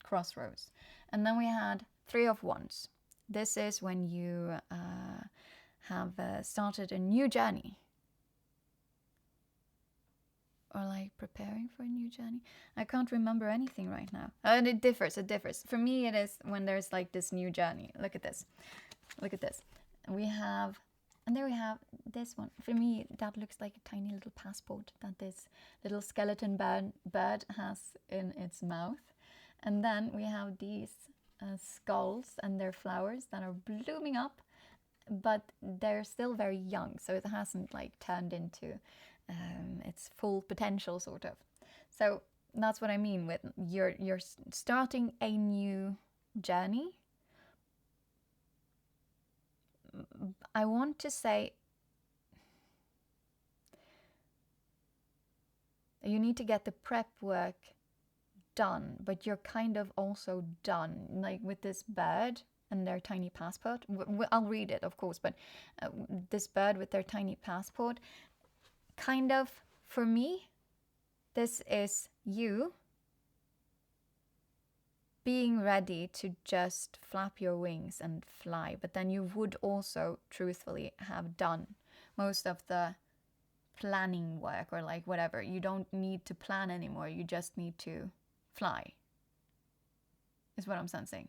crossroads. And then we had Three of Wands. This is when you have started a new journey. Or like preparing for a new journey. I can't remember anything right now. And it differs. For me, it is when there's like this new journey. Look at this. We have, and there we have this one. For me, that looks like a tiny little passport that this little skeleton bird has in its mouth. And then we have these skulls and their flowers that are blooming up, but they're still very young, so it hasn't like turned into its full potential, sort of. So that's what I mean with you're starting a new journey. I want to say you need to get the prep work done, but you're kind of also done, like with this bird and their tiny passport. I'll read it, of course, but this bird with their tiny passport, kind of, for me, this is you being ready to just flap your wings and fly, but then you would also truthfully have done most of the planning work, or like whatever. You don't need to plan anymore, you just need to fly, is what I'm sensing.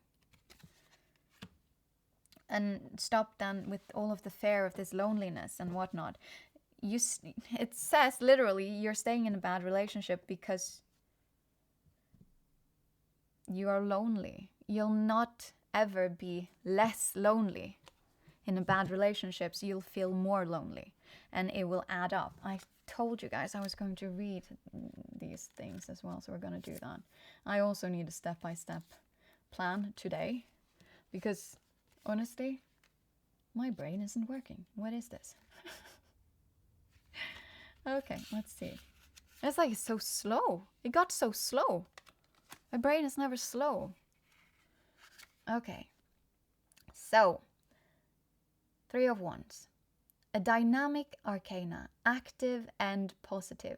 And stop then with all of the fear of this loneliness and whatnot. It says literally you're staying in a bad relationship because you are lonely. You'll not ever be less lonely in a bad relationship, so you'll feel more lonely, and it will add up. I told you guys I was going to read these things as well, so we're going to do that. I also need a step-by-step plan today, because honestly, my brain isn't working. What is this? Okay, let's see. It's like it's so slow. It got so slow. My brain is never slow. Okay. So, Three of Wands. A dynamic arcana, active and positive,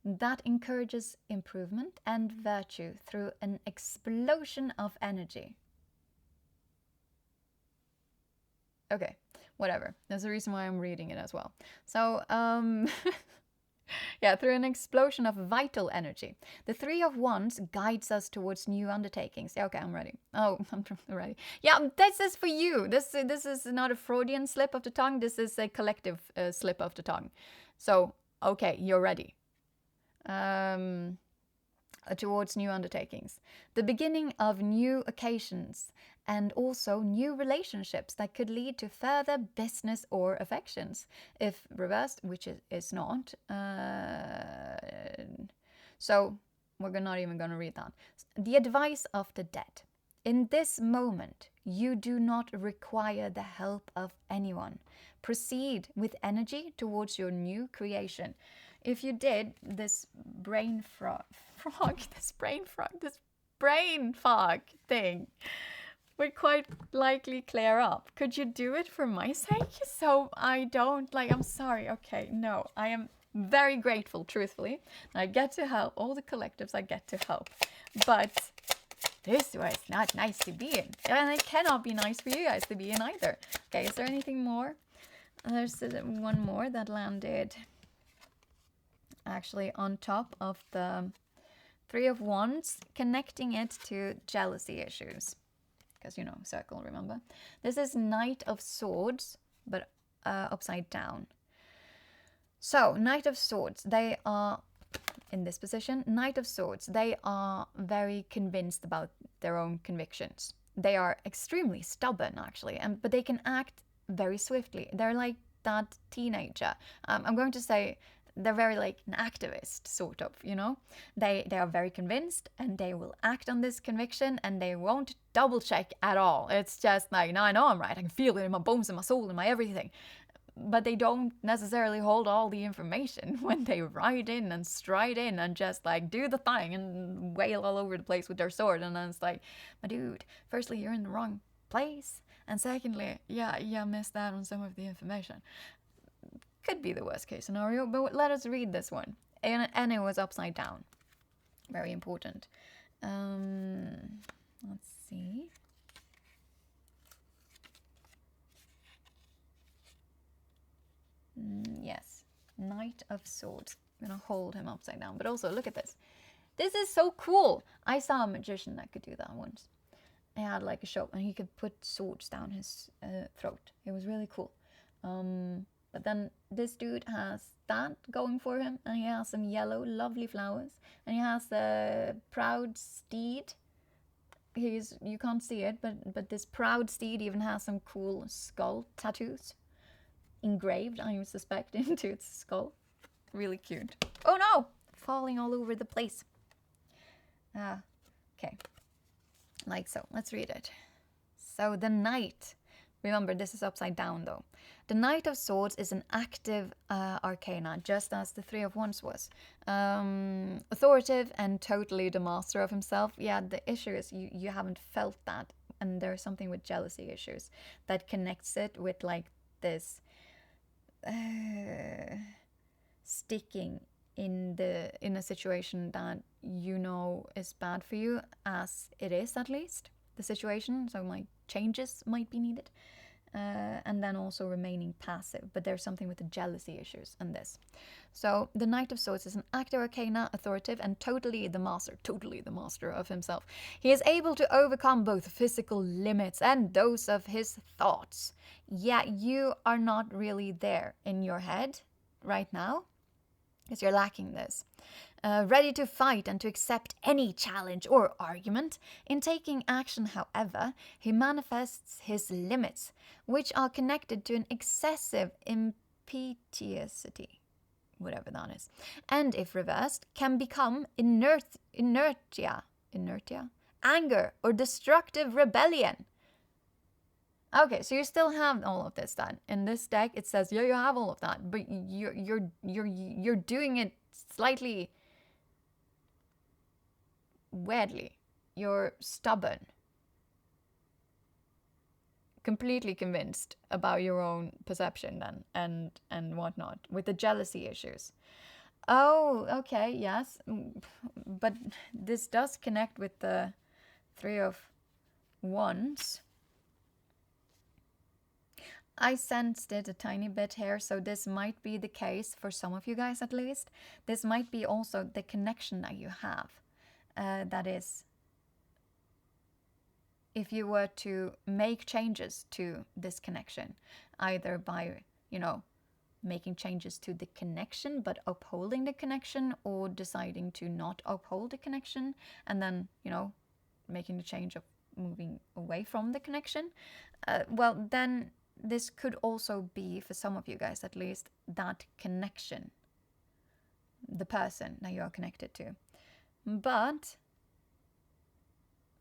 that encourages improvement and virtue through an explosion of energy. Okay, whatever. There's a reason why I'm reading it as well. So, yeah, through an explosion of vital energy. The Three of Wands guides us towards new undertakings. Yeah, okay, I'm ready. Oh, I'm ready. Yeah, this is for you. This is not a Freudian slip of the tongue. This is a collective slip of the tongue. So, okay, you're ready. Towards new undertakings. The beginning of new occasions, and also new relationships that could lead to further business or affections, if reversed, which it is not. So we're not even going to read that. The advice of the dead. In this moment, you do not require the help of anyone. Proceed with energy towards your new creation. If you did, this brain fog thing would quite likely clear up. Could you do it for my sake? So I don't, I'm sorry. Okay, no, I am very grateful, truthfully. I get to help all the collectives I get to help. But this was not nice to be in. And it cannot be nice for you guys to be in either. Okay, is there anything more? There's one more that landed actually on top of the Three of Wands, connecting it to jealousy issues. Because, circle, remember? This is Knight of Swords, but upside down. So, Knight of Swords, they are, in this position, Knight of Swords, they are very convinced about their own convictions. They are extremely stubborn, actually, but they can act very swiftly. They're like that teenager. I'm going to say they're very like an activist, sort of, They are very convinced, and they will act on this conviction, and they won't double check at all. It's just like, no, I know I'm right. I can feel it in my bones, in my soul, in my everything. But they don't necessarily hold all the information when they ride in and stride in and just like do the thing and wail all over the place with their sword. And then it's like, my dude, firstly, you're in the wrong place. And secondly, yeah, missed out on some of the information. Could be the worst case scenario, but let us read this one. And it was upside down. Very important. Let's see. of Swords. I'm gonna hold him upside down, but also look at this. This is so cool. I saw a magician that could do that once. He had like a show and he could put swords down his throat. It was really cool. But then this dude has that going for him, and he has some yellow lovely flowers, and he has a proud steed. You can't see it, but this proud steed even has some cool skull tattoos engraved, I suspect, into its skull. Really cute. Oh no! Falling all over the place. Okay. Like so. Let's read it. So the Knight. Remember, this is upside down though. The Knight of Swords is an active arcana, just as the Three of Wands was. Authoritative and totally the master of himself. Yeah, the issue is you haven't felt that. And there's something with jealousy issues that connects it with like this sticking in a situation that you know is bad for you, as it is at least the situation. So like changes might be needed. And then also remaining passive. But there's something with the jealousy issues in this. So the Knight of Swords is an active arcana, authoritative, and totally the master of himself. He is able to overcome both physical limits and those of his thoughts. Yeah, you are not really there in your head right now, because you're lacking this. Ready to fight and to accept any challenge or argument. In taking action, however, he manifests his limits, which are connected to an excessive impetuosity, whatever that is, and if reversed, can become inertia, anger, or destructive rebellion. Okay, so you still have all of this then. In this deck, it says, yeah, you have all of that, but you're doing it slightly weirdly. You're stubborn. Completely convinced about your own perception then, and whatnot, with the jealousy issues. Oh, okay, yes. But this does connect with the Three of Wands. I sensed it a tiny bit here, so this might be the case for some of you guys at least. This might be also the connection that you have. That is, if you were to make changes to this connection, either by, making changes to the connection but upholding the connection, or deciding to not uphold the connection and then, making the change of moving away from the connection, well, then this could also be, for some of you guys at least, that connection, the person that you are connected to. But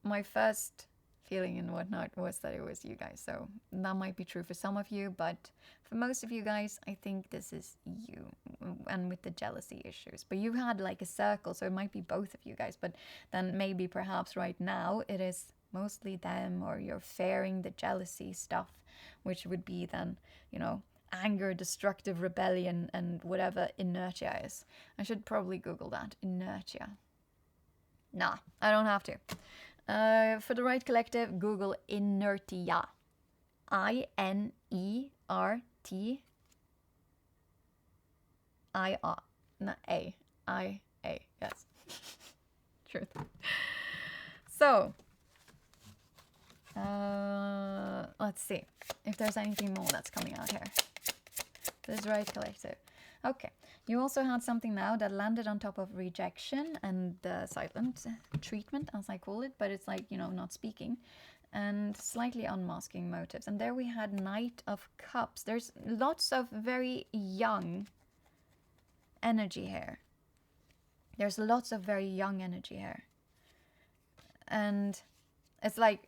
my first feeling and whatnot was that it was you guys. So that might be true for some of you, but for most of you guys, I think this is you, and with the jealousy issues. But you had like a circle, so it might be both of you guys. But then maybe perhaps right now it is mostly them, or you're fearing the jealousy stuff, which would be then, anger, destructive rebellion, and whatever inertia is. I should probably Google that. Inertia. Nah, I don't have to. For the right collective, Google inertia. I-N-E-R-T-I-A. No, A-I-A. Yes. Truth. So, let's see if there's anything more that's coming out here. This right collective. Okay. You also had something now that landed on top of rejection and the silent treatment, as I call it, but it's like, not speaking, and slightly unmasking motives. And there we had Knight of Cups. There's lots of very young energy here. There's lots of very young energy here. And it's like,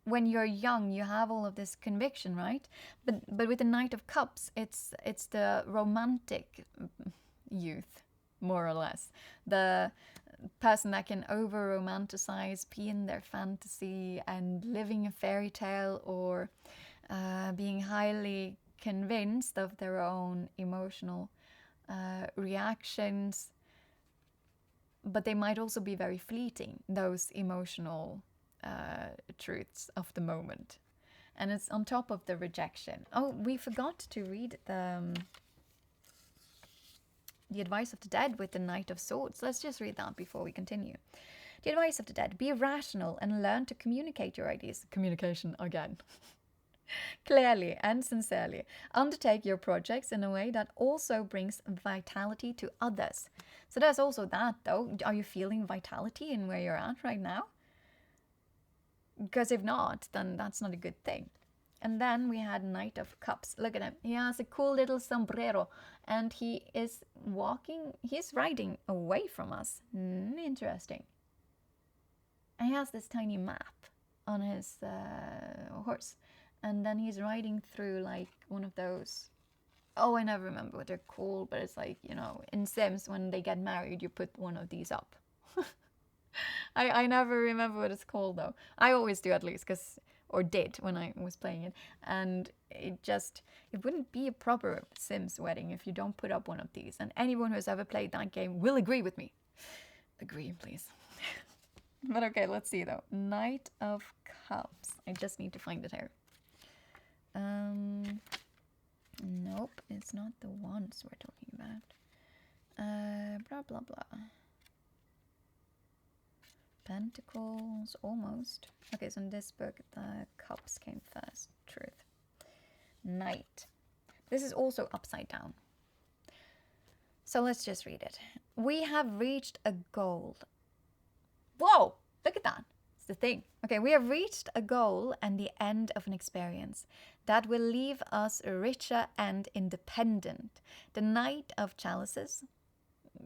when you're young, you have all of this conviction, right? But with the Knight of Cups, it's the romantic youth, more or less. The person that can over-romanticize, be in their fantasy and living a fairy tale, or being highly convinced of their own emotional reactions. But they might also be very fleeting, those emotional truths of the moment. And it's on top of the rejection. Oh, we forgot to read the the advice of the dead with the Knight of Swords. Let's just read that before we continue. The advice of the dead: be rational and learn to communicate your ideas. Communication again. Clearly and sincerely. Undertake your projects in a way that also brings vitality to others. So there's also that, though. Are you feeling vitality in where you're at right now? Because if not, then that's not a good thing. And then we had Knight of Cups. Look at him. He has a cool little sombrero. And he is walking, he's riding away from us. Interesting. And he has this tiny map on his horse. And then he's riding through like one of those... Oh, I never remember what they're called. But it's like, you know, in Sims, when they get married, you put one of these up. I never remember what it's called, though. I always do, at least, or did when I was playing it. And it wouldn't be a proper Sims wedding if you don't put up one of these. And anyone who's ever played that game will agree with me. Agree, please. But okay, let's see, though. Knight of Cups. I just need to find it here. Nope, it's not the ones we're talking about. Blah, blah, blah. Pentacles, almost. Okay, so in this book, the cups came first. Truth. Knight. This is also upside down. So let's just read it. We have reached a goal. Whoa! Look at that. It's the thing. Okay, we have reached a goal and the end of an experience that will leave us richer and independent. The Knight of Chalices.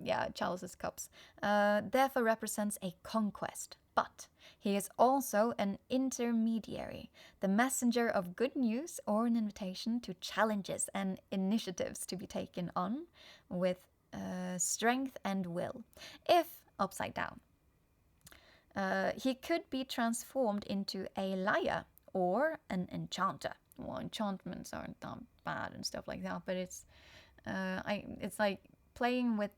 Yeah, Chalices cups, therefore represents a conquest, but he is also an intermediary, the messenger of good news or an invitation to challenges and initiatives to be taken on with strength and will, if upside down. He could be transformed into a liar or an enchanter. Well, enchantments aren't that bad and stuff like that, but it's like playing with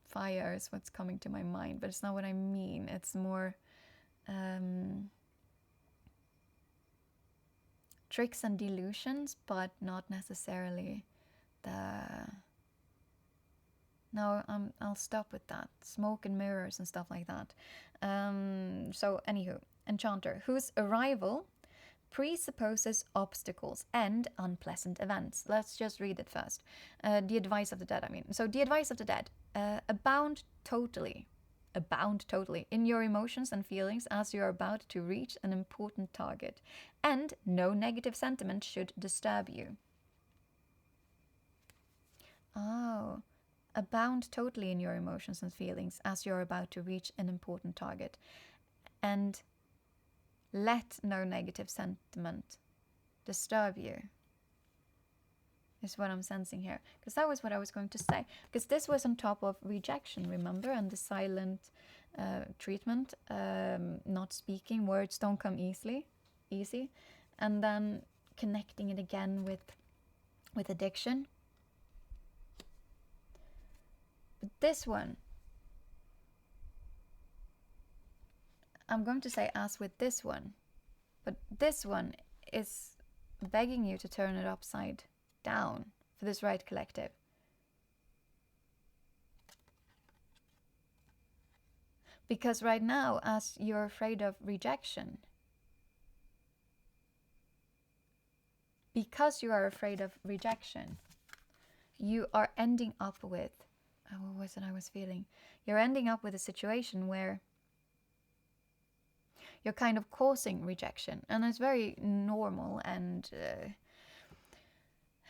fire is what's coming to my mind, but it's not what I mean. It's more tricks and delusions, but not necessarily the... No, I'll stop with that. Smoke and mirrors and stuff like that. So, anywho, enchanter, whose arrival presupposes obstacles and unpleasant events. Let's just read it first. The advice of the dead, I mean. So, the advice of the dead. Abound totally in your emotions and feelings as you are about to reach an important target, and no negative sentiment should disturb you. Oh, abound totally in your emotions and feelings as you're about to reach an important target, and let no negative sentiment disturb you. Is what I'm sensing here, because that was what I was going to say, because this was on top of rejection, remember, and the silent treatment, not speaking, words don't come easy, and then connecting it again with addiction. But this one, I'm going to say as with this one, but this one is begging you to turn it upside down for this right collective. Because right now, as you're afraid of rejection, you are ending up with, what was it I was feeling? You're ending up with a situation where you're kind of causing rejection, and it's very normal, and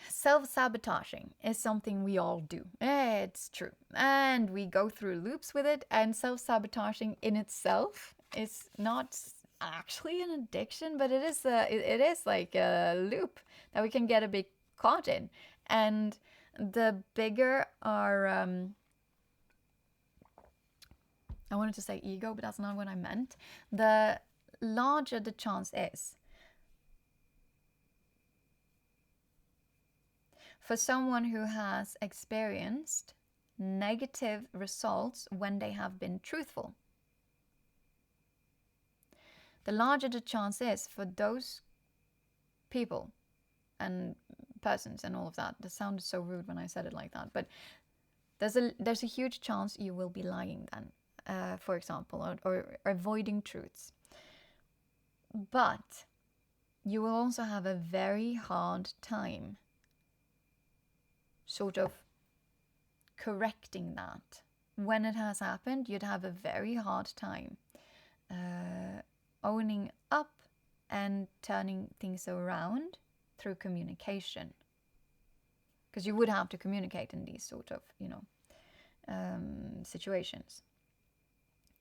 self-sabotaging is something we all do. It's true. And we go through loops with it, and self-sabotaging in itself is not actually an addiction, but it is like a loop that we can get a bit caught in. And the bigger our I wanted to say ego, but that's not what I meant. The larger the chance is for someone who has experienced negative results when they have been truthful. The larger the chance is for those people, and persons and all of that. That sounded so rude when I said it like that. But there's a huge chance you will be lying then, for example, or avoiding truths. But you will also have a very hard time sort of correcting that. When it has happened, you'd have a very hard time owning up and turning things around through communication. Because you would have to communicate in these sort of, situations.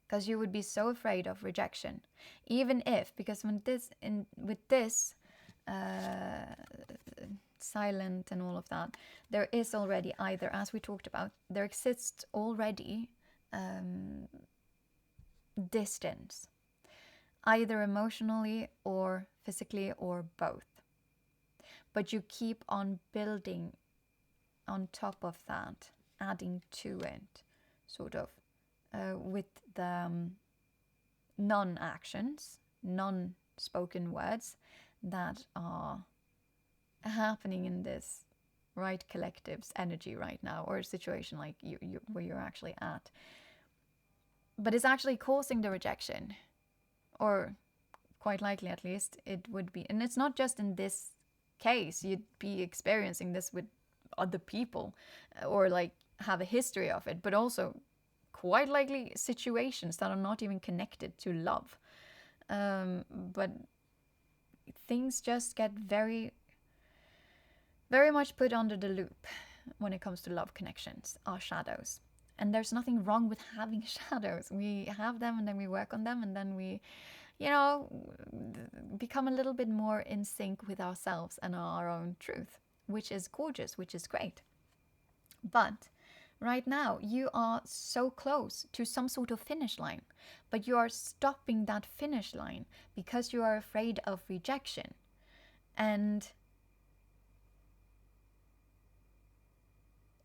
Because you would be so afraid of rejection. Even if, because with this silent and all of that, there is already either, as we talked about, there exists already distance, either emotionally or physically or both. But you keep on building on top of that, adding to it, sort of, with the non-actions, non-spoken words that are happening in this right collective's energy right now, or a situation like you where you're actually at. But it's actually causing the rejection, or quite likely at least it would be. And it's not just in this case, you'd be experiencing this with other people or like have a history of it, but also quite likely situations that are not even connected to love. But things just get very, very much put under the loop when it comes to love connections, our shadows. And there's nothing wrong with having shadows. We have them and then we work on them and then we, become a little bit more in sync with ourselves and our own truth, which is gorgeous, which is great. But right now, you are so close to some sort of finish line, but you are stopping that finish line because you are afraid of rejection. And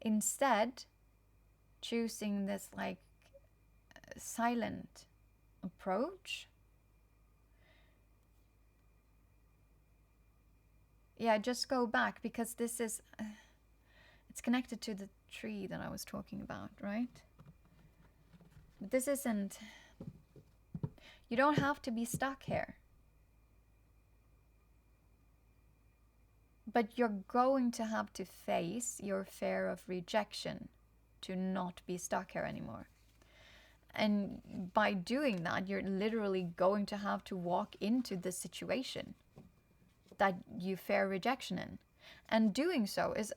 instead, choosing this like silent approach. Yeah, just go back, because this is, it's connected to the tree that I was talking about, right? But this isn't, you don't have to be stuck here. But you're going to have to face your fear of rejection to not be stuck here anymore. And by doing that, you're literally going to have to walk into the situation that you fear rejection in. And doing so is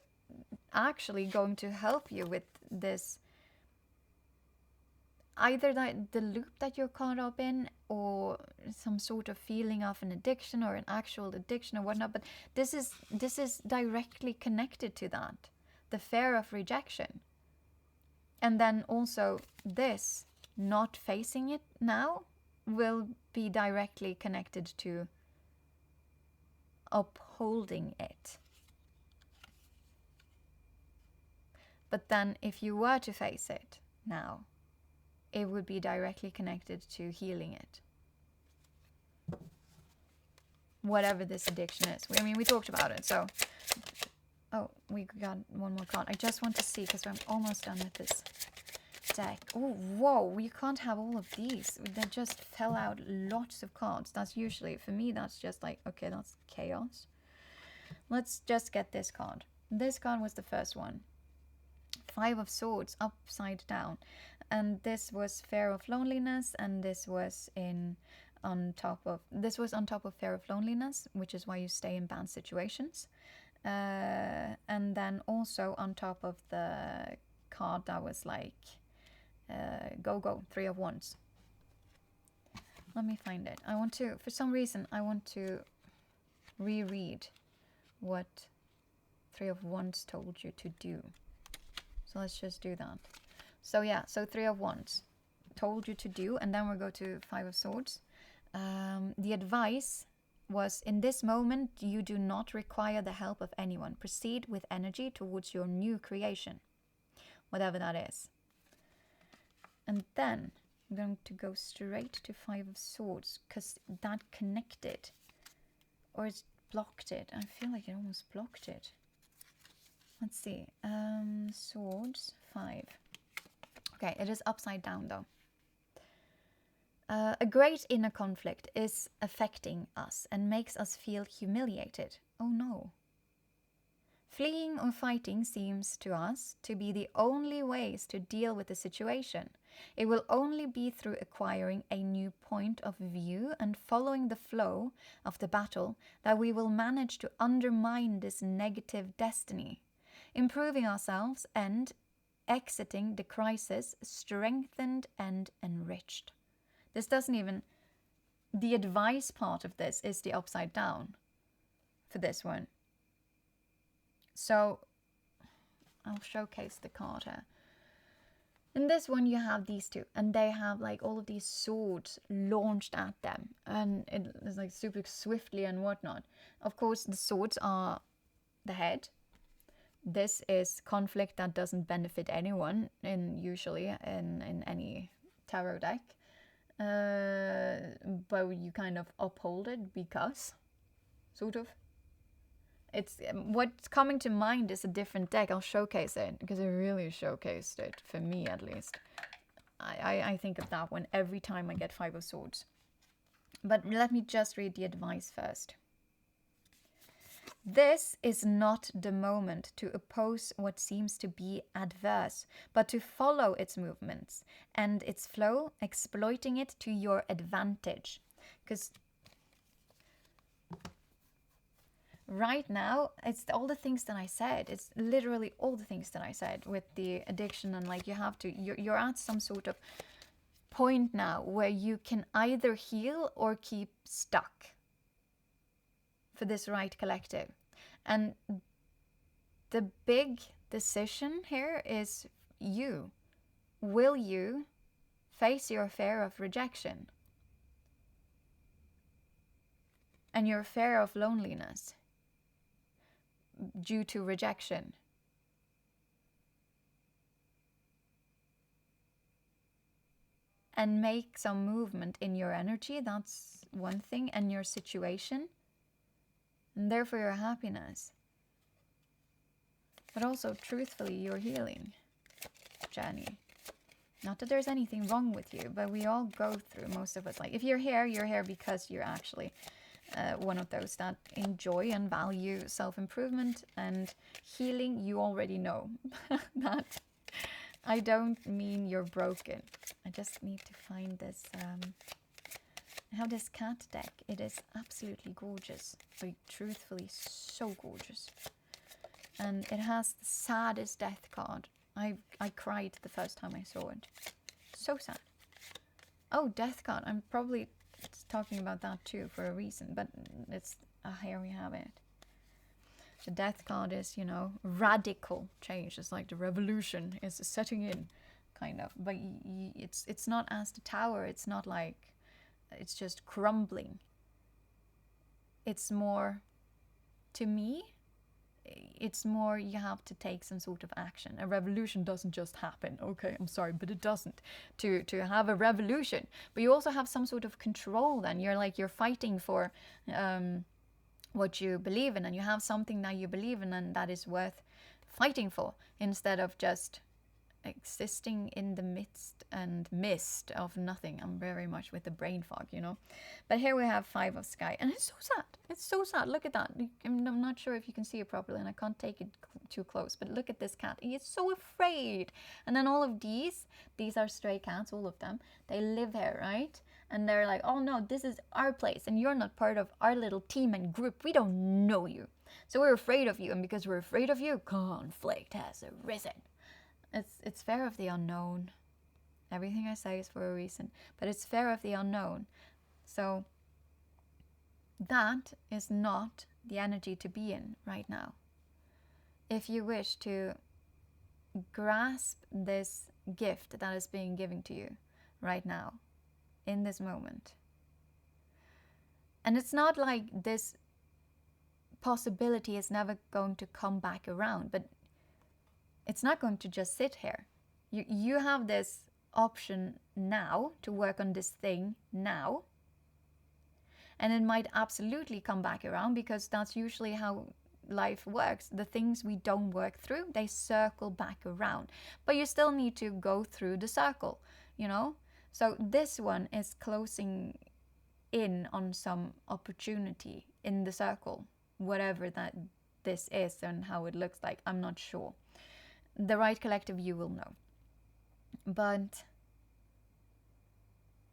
actually going to help you with this, either the loop that you're caught up in, or some sort of feeling of an addiction or an actual addiction or whatnot. But this is directly connected to that, the fear of rejection. And then also this, not facing it now, will be directly connected to upholding it. But then if you were to face it now, it would be directly connected to healing it. Whatever this addiction is. I mean, we talked about it, so... Oh, we got one more card. I just want to see, because I'm almost done with this deck. Oh, whoa, you can't have all of these. They just fell out lots of cards. That's usually, for me, that's just like, okay, that's chaos. Let's just get this card. This card was the first one. 5 of Swords, upside down. And this was fear of loneliness, and this was on top of fear of loneliness, which is why you stay in bad situations. And then also on top of the card that was like go 3 of Wands. Let me find it. For some reason I want to reread what 3 of Wands told you to do. So let's just do that. So yeah, so 3 of Wands told you to do, and then we'll go to 5 of Swords. The advice was, in this moment, you do not require the help of anyone. Proceed with energy towards your new creation, whatever that is. And then I'm going to go straight to 5 of Swords, because that connected, or it's blocked it. I feel like it almost blocked it. Let's see. Swords, 5. Okay, it is upside down though. A great inner conflict is affecting us and makes us feel humiliated. Oh no. Fleeing or fighting seems to us to be the only ways to deal with the situation. It will only be through acquiring a new point of view and following the flow of the battle that we will manage to undermine this negative destiny, improving ourselves and exiting the crisis strengthened and enriched. This doesn't even... The advice part of this is the upside down for this one. So, I'll showcase the card here. In this one you have these two, and they have like all of these swords launched at them, and it is like super swiftly and whatnot. Of course, the swords are the head. This is conflict that doesn't benefit anyone, usually in any tarot deck. But you kind of uphold it because, sort of. It's what's coming to mind is a different deck. I'll showcase it because it really showcased it for me, at least. I think of that one every time I get 5 of Swords. But let me just read the advice first. This is not the moment to oppose what seems to be adverse, but to follow its movements and its flow, exploiting it to your advantage. Because right now, it's all the things that I said. It's literally all the things that I said with the addiction, and like you have to, you're at some sort of point now where you can either heal or keep stuck for this right collective. And the big decision here is you. Will you face your fear of rejection and your fear of loneliness due to rejection? And make some movement in your energy, that's one thing, and your situation, and therefore your happiness. But also, truthfully, your healing journey. Not that there's anything wrong with you, but we all go through, most of us. Like, if you're here because you're actually one of those that enjoy and value self-improvement and healing. You already know that. I don't mean you're broken. I just need to find this. I have this cat deck. It is absolutely gorgeous. Like, truthfully, so gorgeous. And it has the saddest death card. I cried the first time I saw it. So sad. Oh, death card. I'm probably talking about that too for a reason, but it's here we have it. The death card is, you know, radical change. It's like the revolution is setting in, kind of. But it's not as the tower. It's not like it's just crumbling. It's more, to me, it's more you have to take some sort of action. A revolution doesn't just happen. Okay, I'm sorry, but it doesn't. To have a revolution. But you also have some sort of control then. You're fighting for what you believe in, and you have something that you believe in and that is worth fighting for, instead of just existing in the midst and mist of nothing. I'm very much with the brain fog, you know. But here we have 5 of Sky, and it's so sad. It's so sad. Look at that. I'm not sure if you can see it properly, and I can't take it too close, but look at this cat. He is so afraid. And then all of these are stray cats, all of them. They live here, right? And they're like, oh no, this is our place, and you're not part of our little team and group. We don't know you. So we're afraid of you, and because we're afraid of you, conflict has arisen. It's fear of the unknown. Everything I say is for a reason, but it's fear of the unknown. So that is not the energy to be in right now. If you wish to grasp this gift that is being given to you right now, in this moment. And it's not like this possibility is never going to come back around, but it's not going to just sit here. You have this option now to work on this thing now. And it might absolutely come back around, because that's usually how life works. The things we don't work through, they circle back around. But you still need to go through the circle, you know? So this one is closing in on some opportunity in the circle, whatever that this is and how it looks like. I'm not sure. The right collective, you will know. But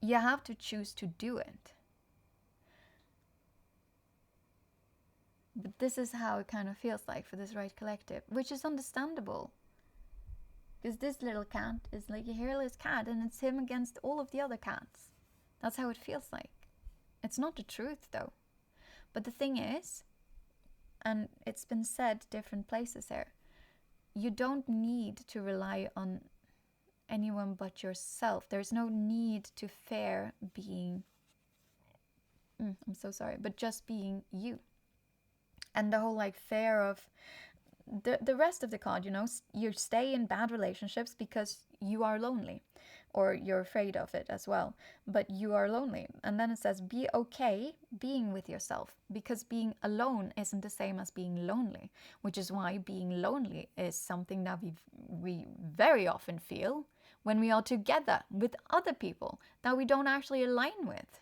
you have to choose to do it. But this is how it kind of feels like for this right collective, which is understandable. Because this little cat is like a hairless cat, and it's him against all of the other cats. That's how it feels like. It's not the truth, though. But the thing is, and it's been said different places here, you don't need to rely on anyone but yourself. There's no need to fear being, I'm so sorry, but just being you. And the whole like fear of the rest of the card, you know, you stay in bad relationships because you are lonely, or you're afraid of it as well, but you are lonely. And then it says be okay being with yourself, because being alone isn't the same as being lonely, which is why being lonely is something that we very often feel when we are together with other people that we don't actually align with.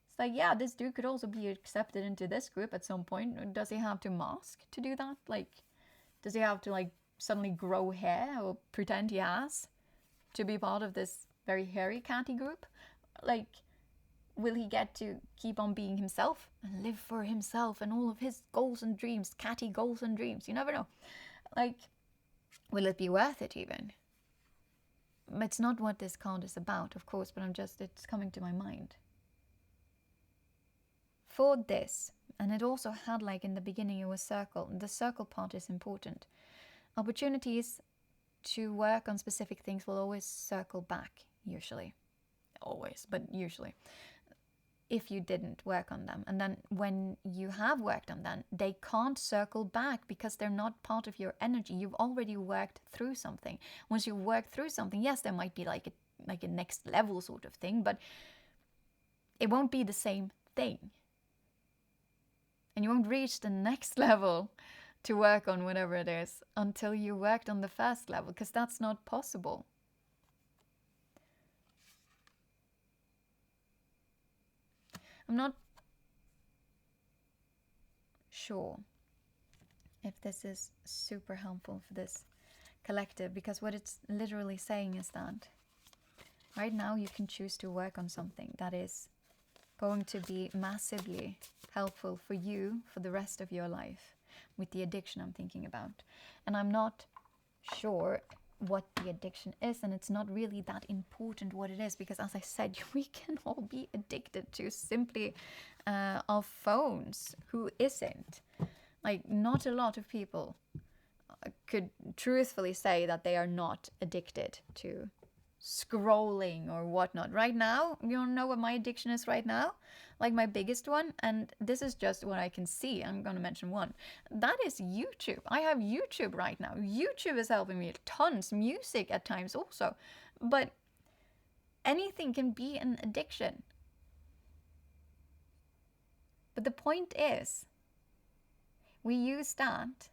It's like, yeah, this dude could also be accepted into this group at some point. Does he have to mask to do that? Like, does he have to like suddenly grow hair or pretend he has to be part of this very hairy catty group? Like, will he get to keep on being himself and live for himself and all of his goals and dreams, catty goals and dreams? You never know. Like, will it be worth it even? It's not what this card is about, of course, but it's coming to my mind. For this, and it also had like in the beginning it was circle. The circle part is important. Opportunities to work on specific things will always circle back, usually. Always, but usually. If you didn't work on them. And then when you have worked on them, they can't circle back because they're not part of your energy. You've already worked through something. Once you work through something, yes, there might be like a next level sort of thing, but it won't be the same thing. And you won't reach the next level to work on whatever it is until you worked on the first level, because that's not possible. I'm not sure if this is super helpful for this collective, because what it's literally saying is that right now you can choose to work on something that is going to be massively helpful for you for the rest of your life, with the addiction I'm thinking about. And I'm not sure what the addiction is, and it's not really that important what it is, because as I said, we can all be addicted to simply our phones. Who isn't? Like, not a lot of people could truthfully say that they are not addicted to scrolling or whatnot. Right now, you don't know what my addiction is right now? Like my biggest one, and this is just what I can see, I'm gonna mention one. That is YouTube. I have YouTube right now. YouTube is helping me tons. Music at times also. But anything can be an addiction. But the point is, we use that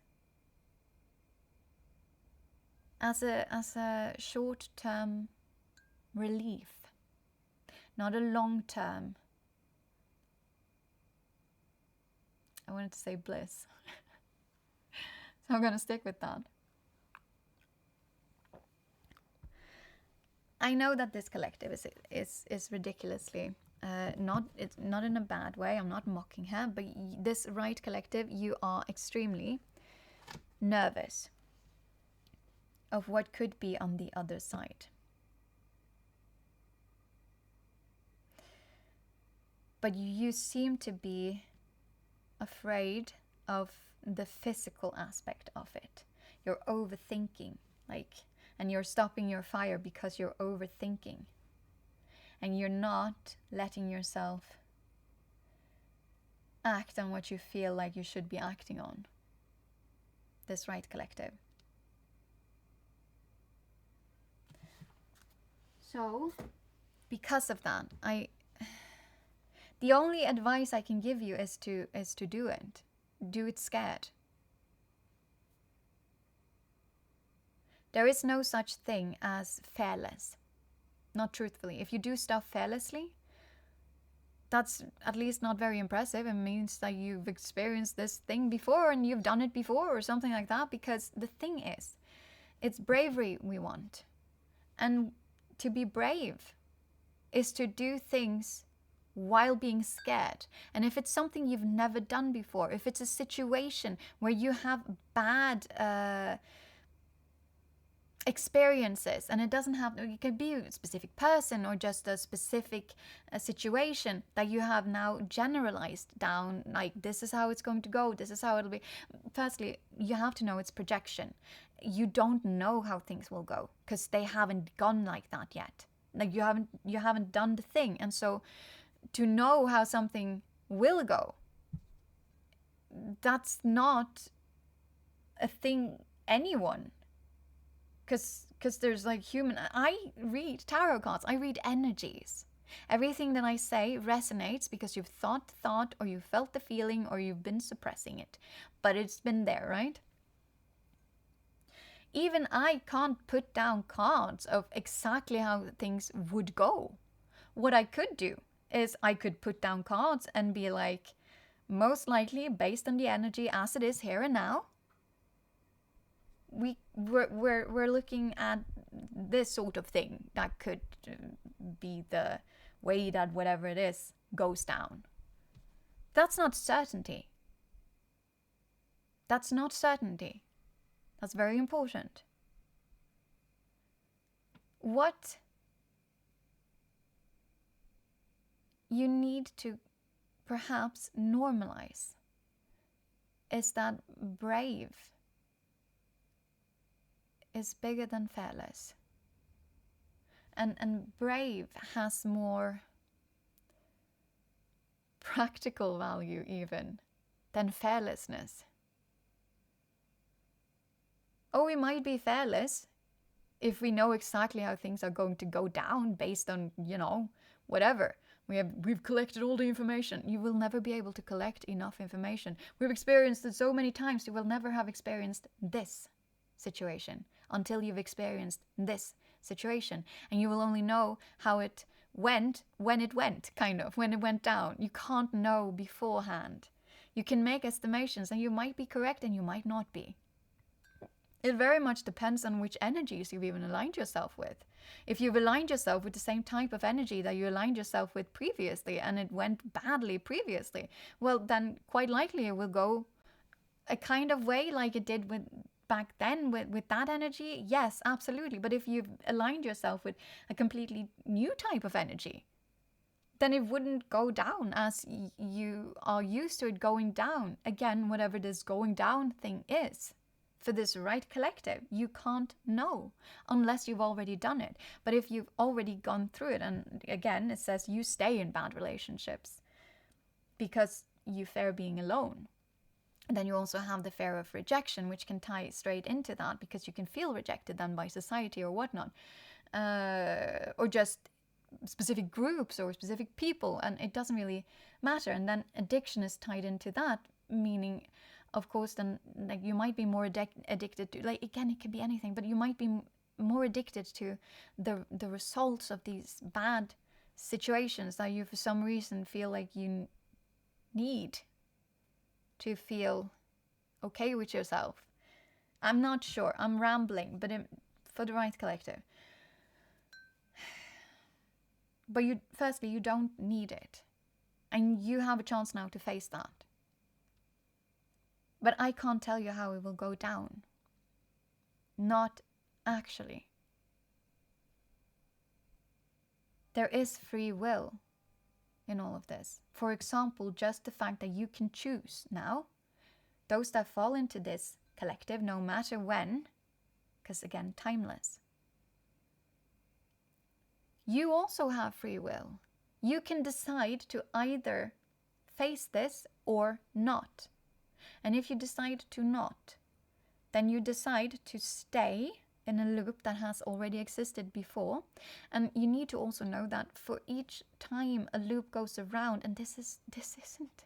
as a short-term relief, not a long-term, I wanted to say bliss. So I'm going to stick with that. I know that this collective is ridiculously it's not in a bad way. I'm not mocking her, but this right collective, you are extremely nervous of what could be on the other side. But you seem to be afraid of the physical aspect of it. You're overthinking, and you're stopping your fire because you're overthinking. And you're not letting yourself act on what you feel like you should be acting on. This right collective. So, because of that, the only advice I can give you is to do it. do it scared. There is no such thing as fearless. Not truthfully. If you do stuff fearlessly, that's at least not very impressive. It means that you've experienced this thing before and you've done it before or something like that. Because the thing is, it's bravery we want. And to be brave is to do things while being scared. And if it's something you've never done before, if it's a situation where you have bad experiences, and it doesn't have, it could be a specific person or just a specific situation that you have now generalized down, like this is how it's going to go, this is how it'll be. Firstly, you have to know it's projection. You don't know how things will go because they haven't gone like that yet. Like you haven't done the thing. And so to know how something will go, that's not a thing anyone, because there's like I read tarot cards, I read energies. Everything that I say resonates because you've thought, or you felt the feeling, or you've been suppressing it, but it's been there, right? Even I can't put down cards of exactly how things would go. What I could do is I could put down cards and be like, most likely based on the energy as it is here and now, we're looking at this sort of thing that could be the way that whatever it is goes down. That's not certainty. That's not certainty. That's very important. What you need to perhaps normalize is that brave is bigger than fearless. And brave has more practical value even than fearlessness. Oh, we might be fearless if we know exactly how things are going to go down based on, whatever. We've collected all the information. You will never be able to collect enough information. We've experienced it so many times. You will never have experienced this situation until you've experienced this situation. And you will only know how it went when it went, when it went down. You can't know beforehand. You can make estimations and you might be correct and you might not be. It very much depends on which energies you've even aligned yourself with. If you've aligned yourself with the same type of energy that you aligned yourself with previously and it went badly previously, well, then quite likely it will go a kind of way like it did back then with that energy. Yes, absolutely. But if you've aligned yourself with a completely new type of energy, then it wouldn't go down as you are used to it going down. Again, whatever this going down thing is. For this right collective, you can't know unless you've already done it. But if you've already gone through it, and again, it says you stay in bad relationships because you fear being alone. And then you also have the fear of rejection, which can tie straight into that because you can feel rejected then by society or whatnot, or just specific groups or specific people, and it doesn't really matter. And then addiction is tied into that, meaning, of course, then like you might be more addicted to, like, again, it could be anything, but you might be more addicted to the results of these bad situations that you for some reason feel like you need to feel okay with yourself. I'm not sure, I'm rambling, but for the right collective. But firstly, you don't need it, and you have a chance now to face that. But I can't tell you how it will go down. Not actually. There is free will in all of this. For example, just the fact that you can choose now, those that fall into this collective, no matter when, because again, timeless. You also have free will. You can decide to either face this or not. And if you decide to not, then you decide to stay in a loop that has already existed before. And you need to also know that for each time a loop goes around, and this isn't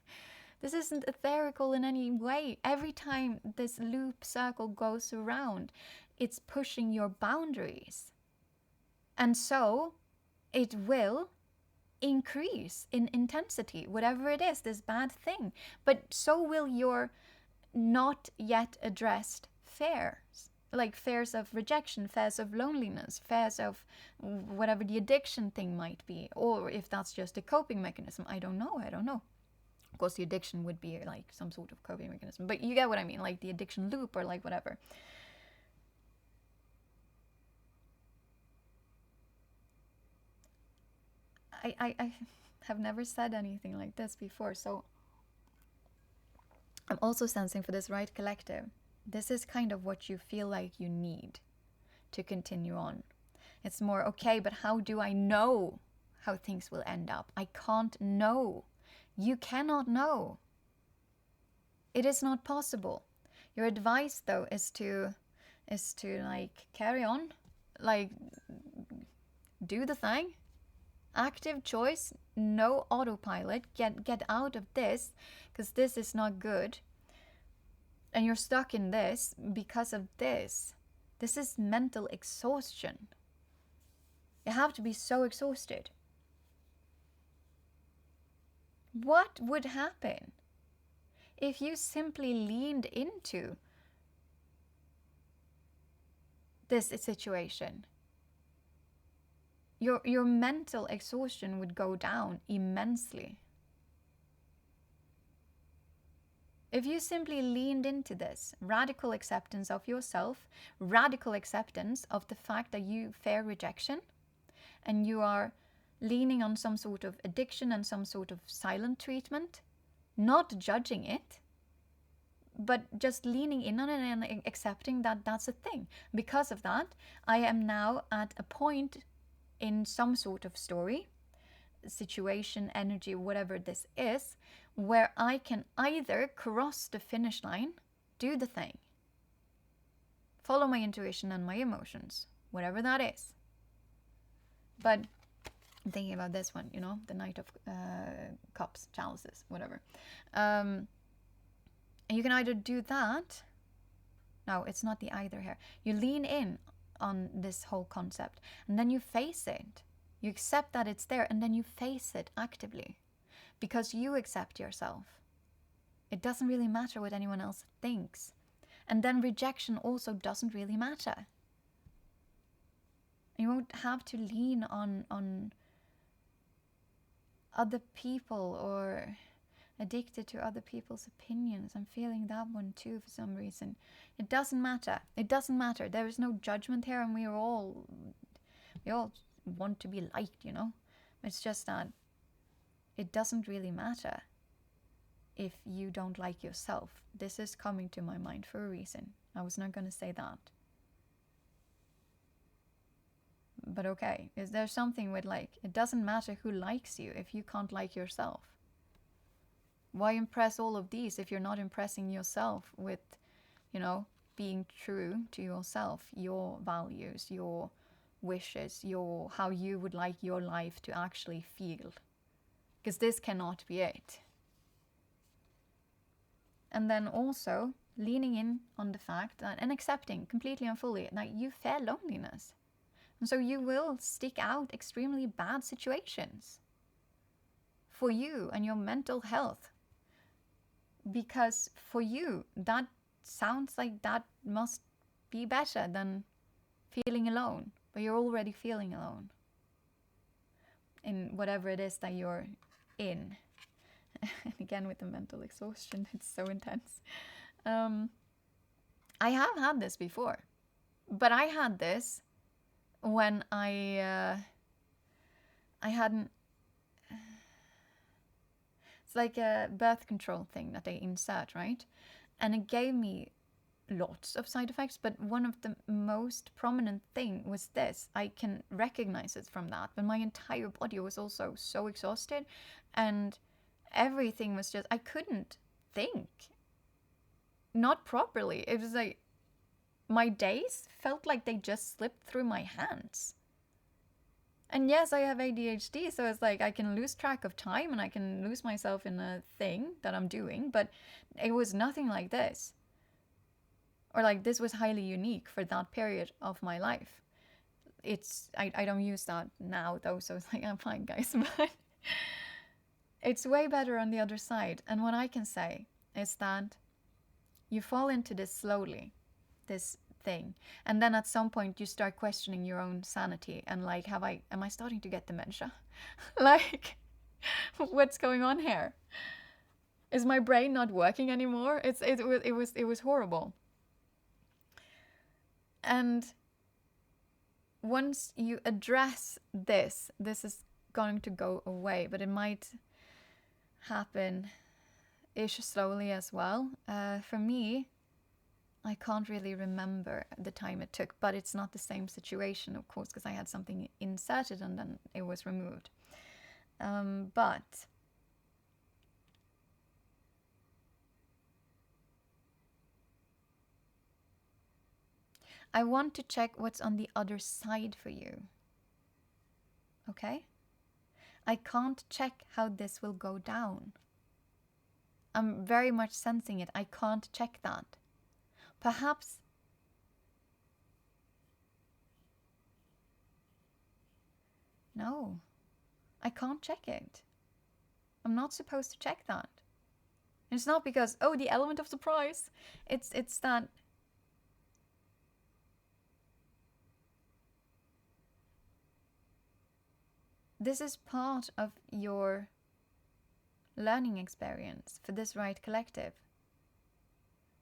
This isn't etherical in any way. Every time this loop circle goes around, it's pushing your boundaries. And so it will increase in intensity, whatever it is, this bad thing. But so will your not yet addressed fears, like fears of rejection, fears of loneliness, fears of whatever the addiction thing might be, or if that's just a coping mechanism. I don't know. Of course, the addiction would be like some sort of coping mechanism, but you get what I mean, like the addiction loop or like whatever. I have never said anything like this before, so I'm also sensing for this right collective, this is kind of what you feel like you need to continue on. It's more, okay, but how do I know how things will end up? I can't know. You cannot know. It is not possible. Your advice, though, is to like carry on, like do the thing. Active choice, no autopilot. Get out of this, because this is not good. And you're stuck in this because of this. This is mental exhaustion. You have to be so exhausted. What would happen if you simply leaned into this situation? Your mental exhaustion would go down immensely. If you simply leaned into this radical acceptance of yourself, radical acceptance of the fact that you fear rejection, and you are leaning on some sort of addiction and some sort of silent treatment, not judging it, but just leaning in on it and accepting that that's a thing. Because of that, I am now at a point in some sort of story, situation, energy, whatever this is, where I can either cross the finish line, do the thing, follow my intuition and my emotions, whatever that is. But I'm thinking about this one, the Knight of Cups, chalices, whatever. And you can either do that. No, it's not the either here. You lean in on this whole concept, and then you face it. You accept that it's there, and then you face it actively, because you accept yourself. It doesn't really matter what anyone else thinks. And then rejection also doesn't really matter. You won't have to lean on other people or addicted to other people's opinions. I'm feeling that one too for some reason. It doesn't matter. It doesn't matter. There is no judgment here, and we all want to be liked, It's just that it doesn't really matter if you don't like yourself. This is coming to my mind for a reason. I was not going to say that. But okay, is there something with it doesn't matter who likes you if you can't like yourself? Why impress all of these if you're not impressing yourself with, being true to yourself, your values, your wishes, how you would like your life to actually feel? Because this cannot be it. And then also leaning in on the fact that, and accepting completely and fully that you fear loneliness. And so you will stick out extremely bad situations for you and your mental health. Because for you, that sounds like that must be better than feeling alone. But you're already feeling alone in whatever it is that you're in. And again, with the mental exhaustion, it's so intense. I have had this before. But I had this when I hadn't... It's like a birth control thing that they insert, right? And it gave me lots of side effects, but one of the most prominent thing was this. I can recognize it from that, but my entire body was also so exhausted, and everything was just... I couldn't think. Not properly. It was like my days felt like they just slipped through my hands. And yes, I have ADHD, so it's like I can lose track of time and I can lose myself in a thing that I'm doing, but it was nothing like this. Or like this was highly unique for that period of my life. I don't use that now though, so it's like I'm fine, guys. But it's way better on the other side. And what I can say is that you fall into this slowly, this thing, and then at some point you start questioning your own sanity and like, am I starting to get dementia? Like, what's going on here? Is my brain not working anymore? It was horrible. And once you address this is going to go away, but it might happen ish slowly as well. For me, I can't really remember the time it took, but it's not the same situation, of course, because I had something inserted and then it was removed. But I want to check what's on the other side for you. Okay? I can't check how this will go down. I'm very much sensing it. I can't check that. Perhaps no, I can't check it. I'm not supposed to check that. It's not because, oh, the element of surprise. It's that this is part of your learning experience for this right collective.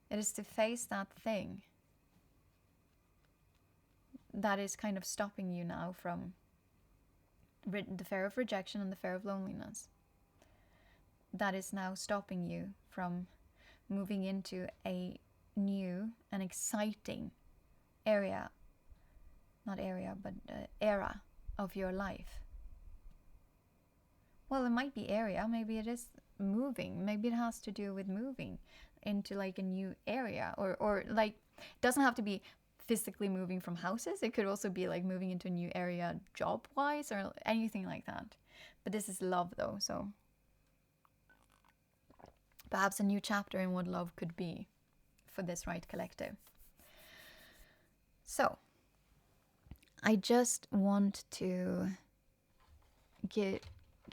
It is to face that thing that is kind of stopping you now from the fear of rejection and the fear of loneliness. That is now stopping you from moving into a new and exciting era of your life. Well, it might be area, maybe it is moving, maybe it has to do with moving into like a new area, or like it doesn't have to be physically moving from houses. It could also be like moving into a new area job wise or anything like that. But this is love though, so perhaps a new chapter in what love could be for this right collective. So I just want to get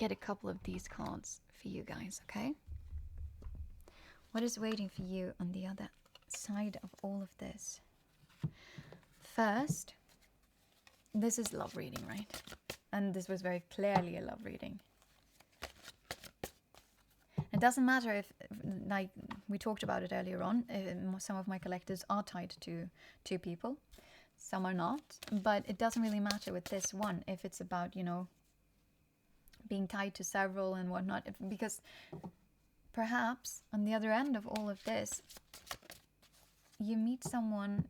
a couple of these cards for you guys, okay? What is waiting for you on the other side of all of this? First, this is love reading, right? And this was very clearly a love reading. It doesn't matter if, like we talked about it earlier on, some of my collectors are tied to two people, some are not, but it doesn't really matter with this one if it's about, you know, being tied to several and whatnot, because perhaps on the other end of all of this, you meet someone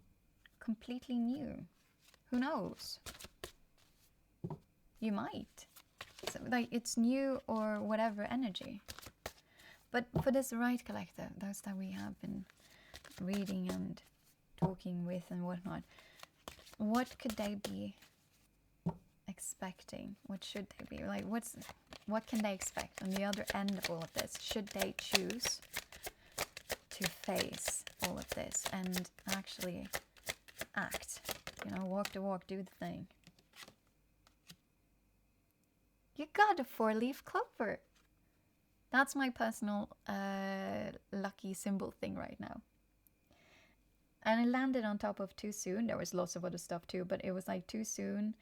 completely new. Who knows? You might. So, like, it's new or whatever energy. But for this right collective, those that we have been reading and talking with and whatnot, what could they be expecting? What should they be? Like, what can they expect on the other end of all of this? Should they choose to face all of this and actually act? You know, walk the walk, do the thing. You got a 4-leaf clover. That's my personal lucky symbol thing right now. And it landed on top of too soon. There was lots of other stuff too, but it was like too soon.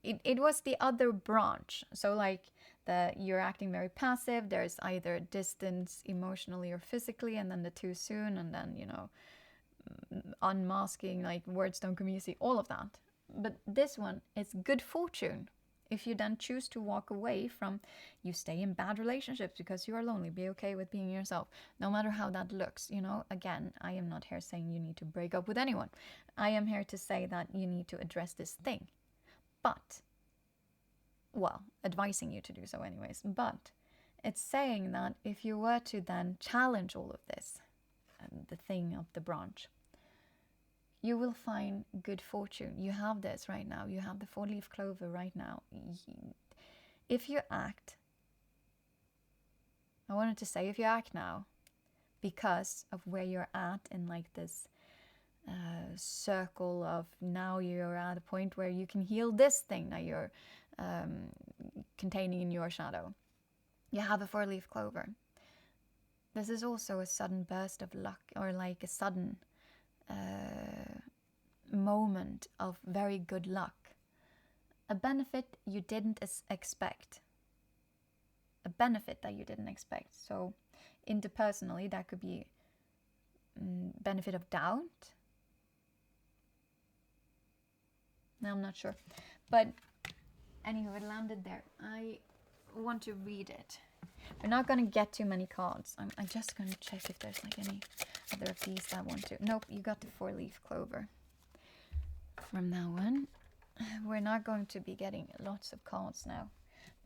It was the other branch. So like you're acting very passive. There's either distance emotionally or physically, and then the too soon, and then, you know, unmasking, like words don't communicate, all of that. But this one is good fortune. If you then choose to walk away from, you stay in bad relationships because you are lonely, be okay with being yourself, no matter how that looks. You know, again, I am not here saying you need to break up with anyone. I am here to say that you need to address this thing. But, well, advising you to do so anyways. But it's saying that if you were to then challenge all of this, the thing of the branch, you will find good fortune. You have this right now. You have the 4-leaf clover right now. If you act, I wanted to say if you act now, because of where you're at in like this circle of now you're at a point where you can heal this thing that you're containing in your shadow. You have a 4-leaf clover. This is also a sudden burst of luck, or like a sudden moment of very good luck. A benefit you didn't expect. A benefit that you didn't expect. So interpersonally, that could be benefit of doubt. No, I'm not sure. But anyway, it landed there. I want to read it. We're not going to get too many cards. I'm just going to check if there's like any other of these that I want to. Nope, you got the 4-leaf clover. From now on, we're not going to be getting lots of cards now,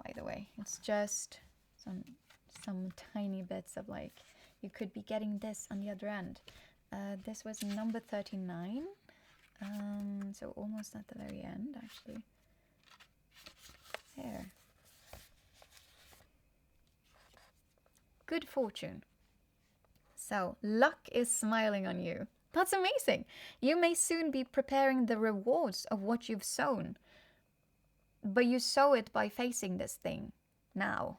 by the way. It's just some tiny bits of like, you could be getting this on the other end. This was number 39. So almost at the very end, actually. There. Good fortune. So, luck is smiling on you. That's amazing. You may soon be preparing the rewards of what you've sown. But you sow it by facing this thing now.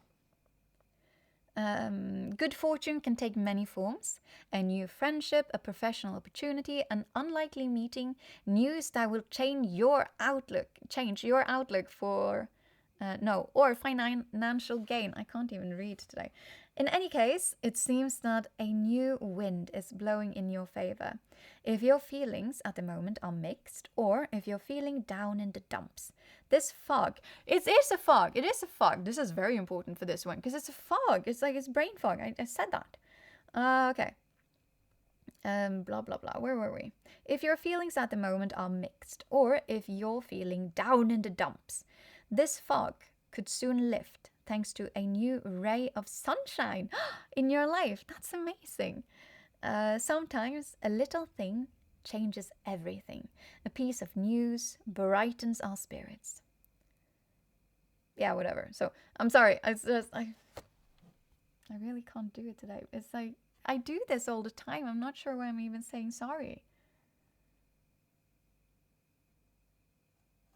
Good fortune can take many forms: a new friendship, a professional opportunity, an unlikely meeting, news that will change your outlook for or financial gain. I can't even read today. In any case, it seems that a new wind is blowing in your favor. If your feelings at the moment are mixed, or if you're feeling down in the dumps, this fog, it is a fog. This is very important for this one, because it's a fog. It's like it's brain fog. I said that. Okay. Blah, blah, blah. Where were we? If your feelings at the moment are mixed, or if you're feeling down in the dumps, this fog could soon lift thanks to a new ray of sunshine in your life. That's amazing. Sometimes a little thing changes everything. A piece of news brightens our spirits. Yeah, whatever. So, I'm sorry. I really can't do it today. It's like, I do this all the time. I'm not sure why I'm even saying sorry.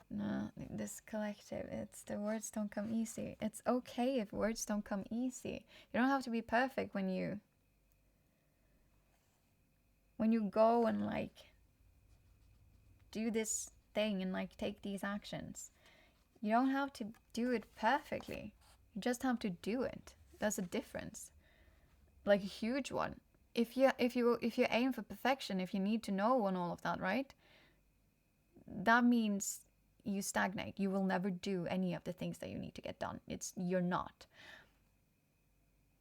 No, this collective, it's the words don't come easy. It's okay if words don't come easy. You don't have to be perfect when you go and like do this thing and like take these actions. You don't have to do it perfectly. You just have to do it. There's a difference. Like a huge one. If you aim for perfection, if you need to know and all of that, right? That means you stagnate. You will never do any of the things that you need to get done. You're not.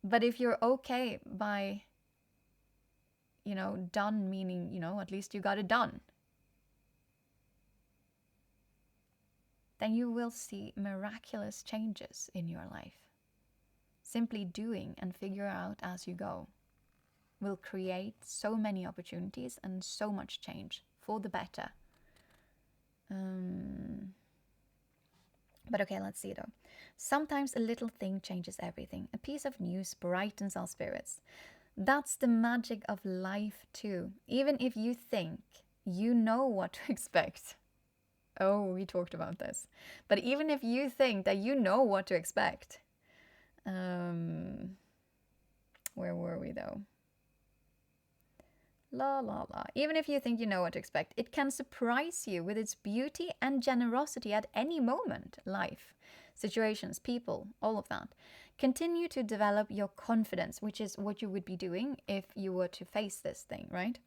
But if you're okay by, done meaning, at least you got it done, then you will see miraculous changes in your life. Simply doing and figure out as you go will create so many opportunities and so much change for the better. But okay, let's see though. Sometimes a little thing changes everything. A piece of news brightens our spirits. That's the magic of life too. Even if you think you know what to expect. Oh, we talked about this. But even if you think that you know what to expect. Where were we though? La la la. Even if you think you know what to expect, it can surprise you with its beauty and generosity at any moment. Life, situations, people, all of that. Continue to develop your confidence, which is what you would be doing if you were to face this thing, right?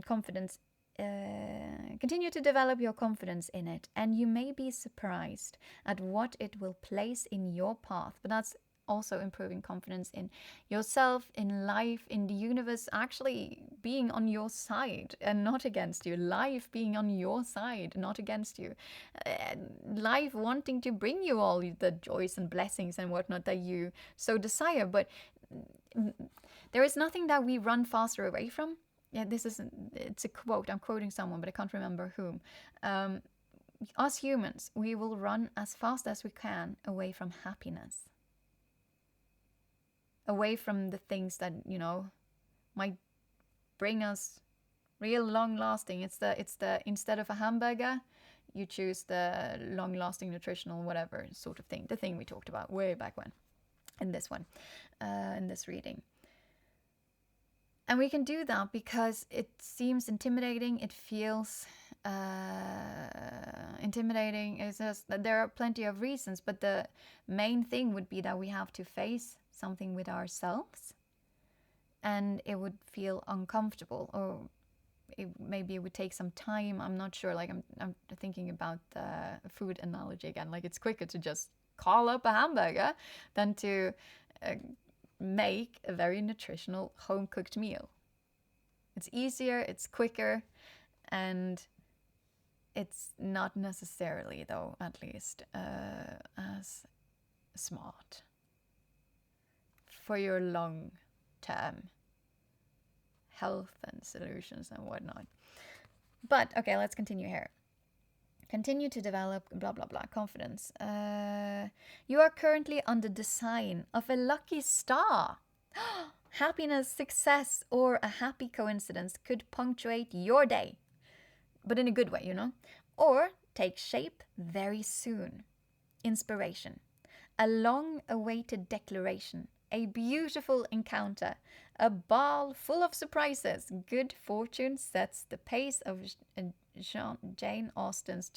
Confidence. Continue to develop your confidence in it, and you may be surprised at what it will place in your path. But that's also improving confidence in yourself, in life, in the universe actually being on your side and not against you. Life being on your side, not against you. Life wanting to bring you all the joys and blessings and whatnot that you so desire. But there is nothing that we run faster away from yeah, it's a quote. I'm quoting someone, but I can't remember whom. Us humans, we will run as fast as we can away from happiness, away from the things that, might bring us real long lasting. It's the instead of a hamburger, you choose the long lasting nutritional whatever sort of thing, the thing we talked about way back when in this one, in this reading. And we can do that because it seems intimidating. It feels intimidating. It's just that there are plenty of reasons, but the main thing would be that we have to face something with ourselves, and it would feel uncomfortable, or maybe it would take some time. I'm not sure. Like I'm thinking about the food analogy again. Like it's quicker to just call up a hamburger than to make a very nutritional home-cooked meal. It's easier, it's quicker, and it's not necessarily, though, at least, as smart for your long-term health and solutions and whatnot. But, okay, let's continue here. Continue to develop blah blah blah confidence. You are currently on the design of a lucky star. Happiness, success, or a happy coincidence could punctuate your day, but in a good way, or take shape very soon. Inspiration, a long-awaited declaration, a beautiful encounter, a ball full of surprises. Good fortune sets the pace of Jane Austen's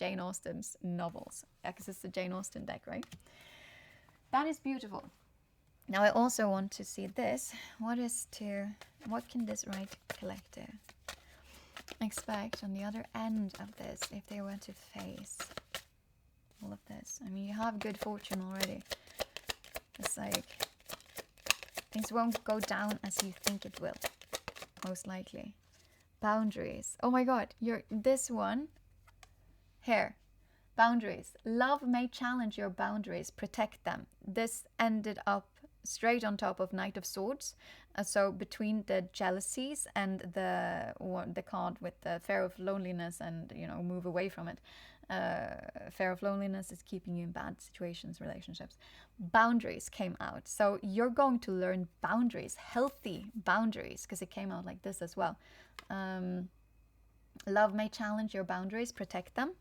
novels. Yeah, because it's the Jane Austen deck, right? That is beautiful. Now I also want to see this. What can this right collective expect on the other end of this if they were to face all of this? I mean, you have good fortune already. It's like things won't go down as you think it will, most likely. Boundaries. Oh my god, this one here. Boundaries. Love may challenge your boundaries, protect them. This ended up straight on top of Knight of Swords. So between the jealousies and the card with the fear of loneliness and, move away from it. Fear of loneliness is keeping you in bad situations, relationships. Boundaries came out. So you're going to learn boundaries, healthy boundaries, because it came out like this as well. Love may challenge your boundaries, protect them.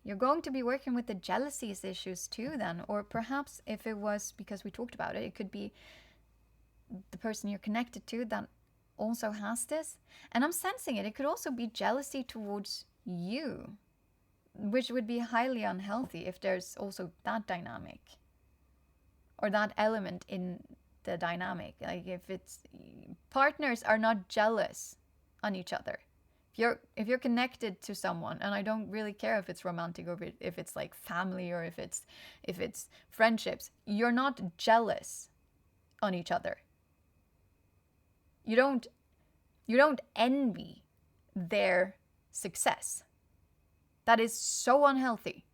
You're going to be working with the jealousies issues too then, or perhaps if it was because we talked about it, it could be the person you're connected to that also has this. And I'm sensing it. It could also be jealousy towards you, which would be highly unhealthy if there's also that dynamic or that element in the dynamic. Like if it's partners are not jealous on each other. If you're connected to someone, and I don't really care if it's romantic or if it's like family or if it's friendships, you're not jealous on each other. You don't envy their success. That is so unhealthy.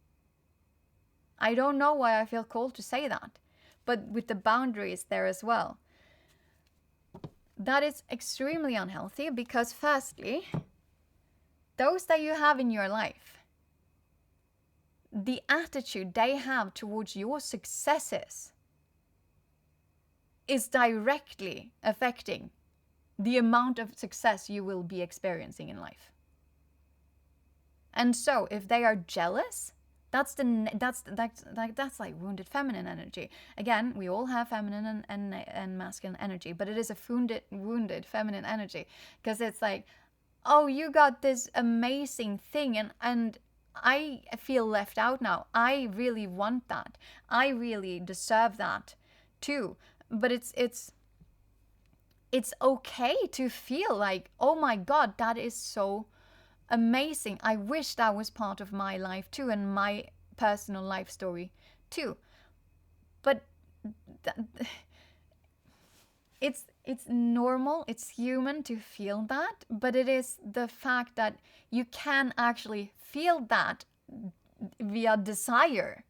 I don't know why I feel called to say that, but with the boundaries there as well. That is extremely unhealthy because firstly, those that you have in your life, the attitude they have towards your successes is directly affecting the amount of success you will be experiencing in life. And so if they are jealous, that's like wounded feminine energy. Again, we all have feminine and masculine energy, but it is a wounded feminine energy because it's like, oh, you got this amazing thing and I feel left out now. I really want that. I really deserve that too. But it's okay to feel like, oh my God, that is so amazing. I wish that was part of my life too and my personal life story too. But it's normal, it's human to feel that, but it is the fact that you can actually feel that via desire,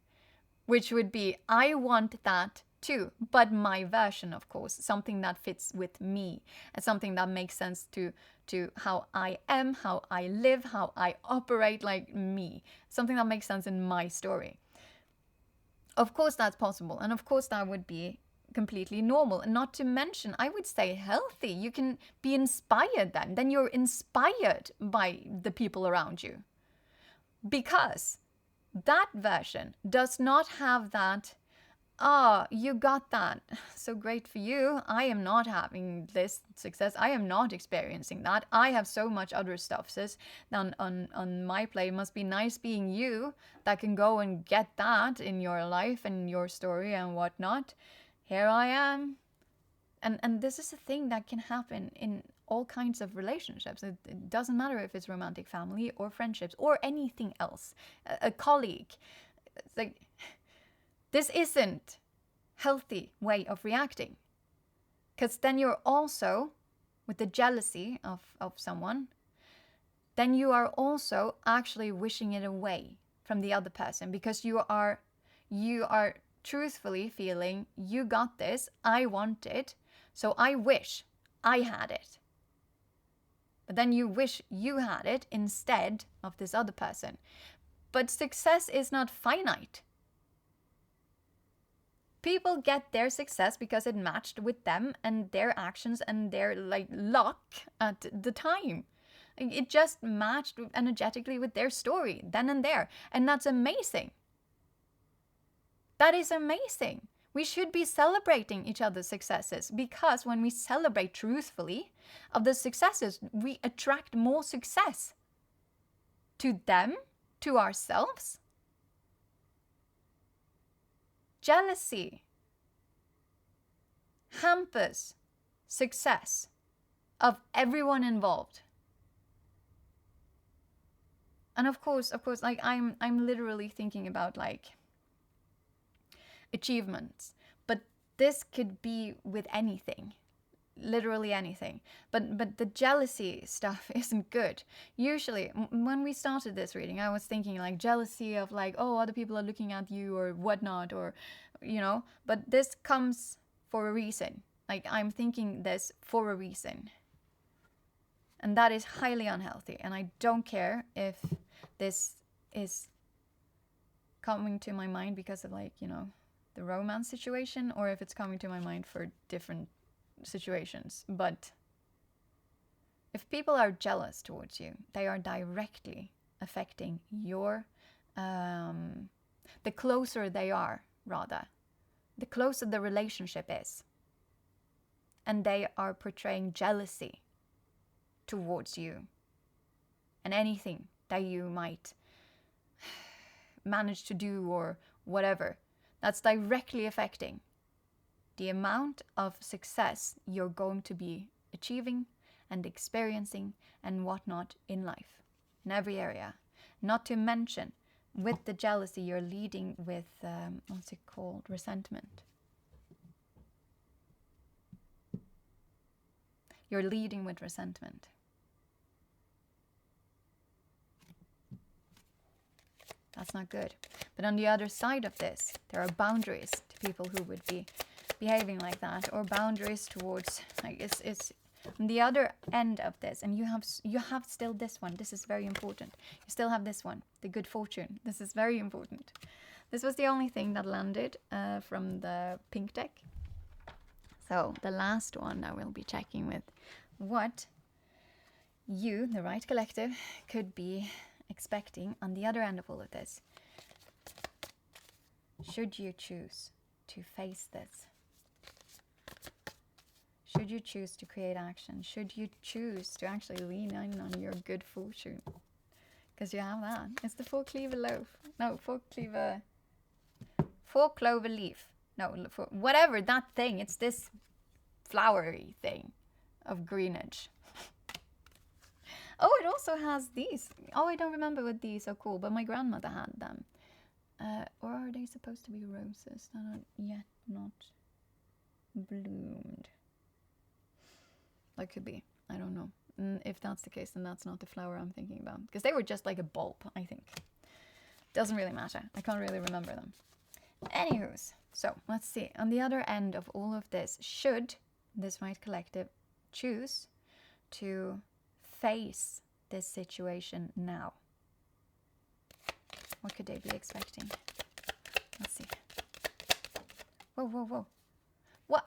which would be, I want that too, but my version, of course, something that fits with me, and something that makes sense to how I am, how I live, how I operate, like me, something that makes sense in my story. Of course that's possible, and of course that would be completely normal, and not to mention, I would say, healthy. You can be inspired then you're inspired by the people around you, because that version does not have that, you got that, so great for you, I am not having this success, I am not experiencing that, I have so much other stuff, sis, than on my plate. It must be nice being you that can go and get that in your life and your story and whatnot. Here I am. And this is a thing that can happen in all kinds of relationships. It doesn't matter if it's romantic, family, or friendships, or anything else. A colleague. It's like, this isn't healthy way of reacting. Because then you're also, with the jealousy of someone, then you are also actually wishing it away from the other person, because you are truthfully feeling, you got this, I want it, so I wish I had it. But then you wish you had it instead of this other person. But success is not finite. People get their success because it matched with them and their actions and their luck at the time. It just matched energetically with their story then and there. And that's amazing. That is amazing. We should be celebrating each other's successes, because when we celebrate truthfully of the successes, we attract more success to them, to ourselves. Jealousy hampers success of everyone involved. And of course, like I'm literally thinking about like achievements, but this could be with anything, literally anything. But the jealousy stuff isn't good. Usually when we started this reading, I was thinking like jealousy of like, oh, other people are looking at you or whatnot, or but this comes for a reason. Like, I'm thinking this for a reason, and that is highly unhealthy. And I don't care if this is coming to my mind because of like the romance situation, or if it's coming to my mind for different situations. But if people are jealous towards you, they are directly affecting your the closer they are, rather, the closer the relationship is, and they are portraying jealousy towards you and anything that you might manage to do or whatever, that's directly affecting the amount of success you're going to be achieving and experiencing and whatnot in life, in every area. Not to mention, with the jealousy, you're leading with, what's it called? Resentment. You're leading with resentment. That's not good. But on the other side of this, there are boundaries to people who would be behaving like that, or boundaries towards, like, it's on the other end of this. And you have still this one. This is very important. You still have this one, the good fortune. This is very important. This was the only thing that landed from the pink deck. So the last one that we'll be checking with what you, the right collective, could be expecting on the other end of all of this. Should you choose to face this? Should you choose to create action? Should you choose to actually lean in on your good fortune? Because you have that. It's the four clover leaf. No, whatever that thing. It's this flowery thing of greenage. Oh, it also has these. Oh, I don't remember what these are called, but my grandmother had them. Or are they supposed to be roses that are yet not bloomed? That could be. I don't know. If that's the case, then that's not the flower I'm thinking about. Because they were just like a bulb, I think. Doesn't really matter. I can't really remember them. Anywho's, So let's see. On the other end of all of this, should this right collective choose to face this situation now? What could they be expecting? Let's see. Whoa, whoa, whoa. What?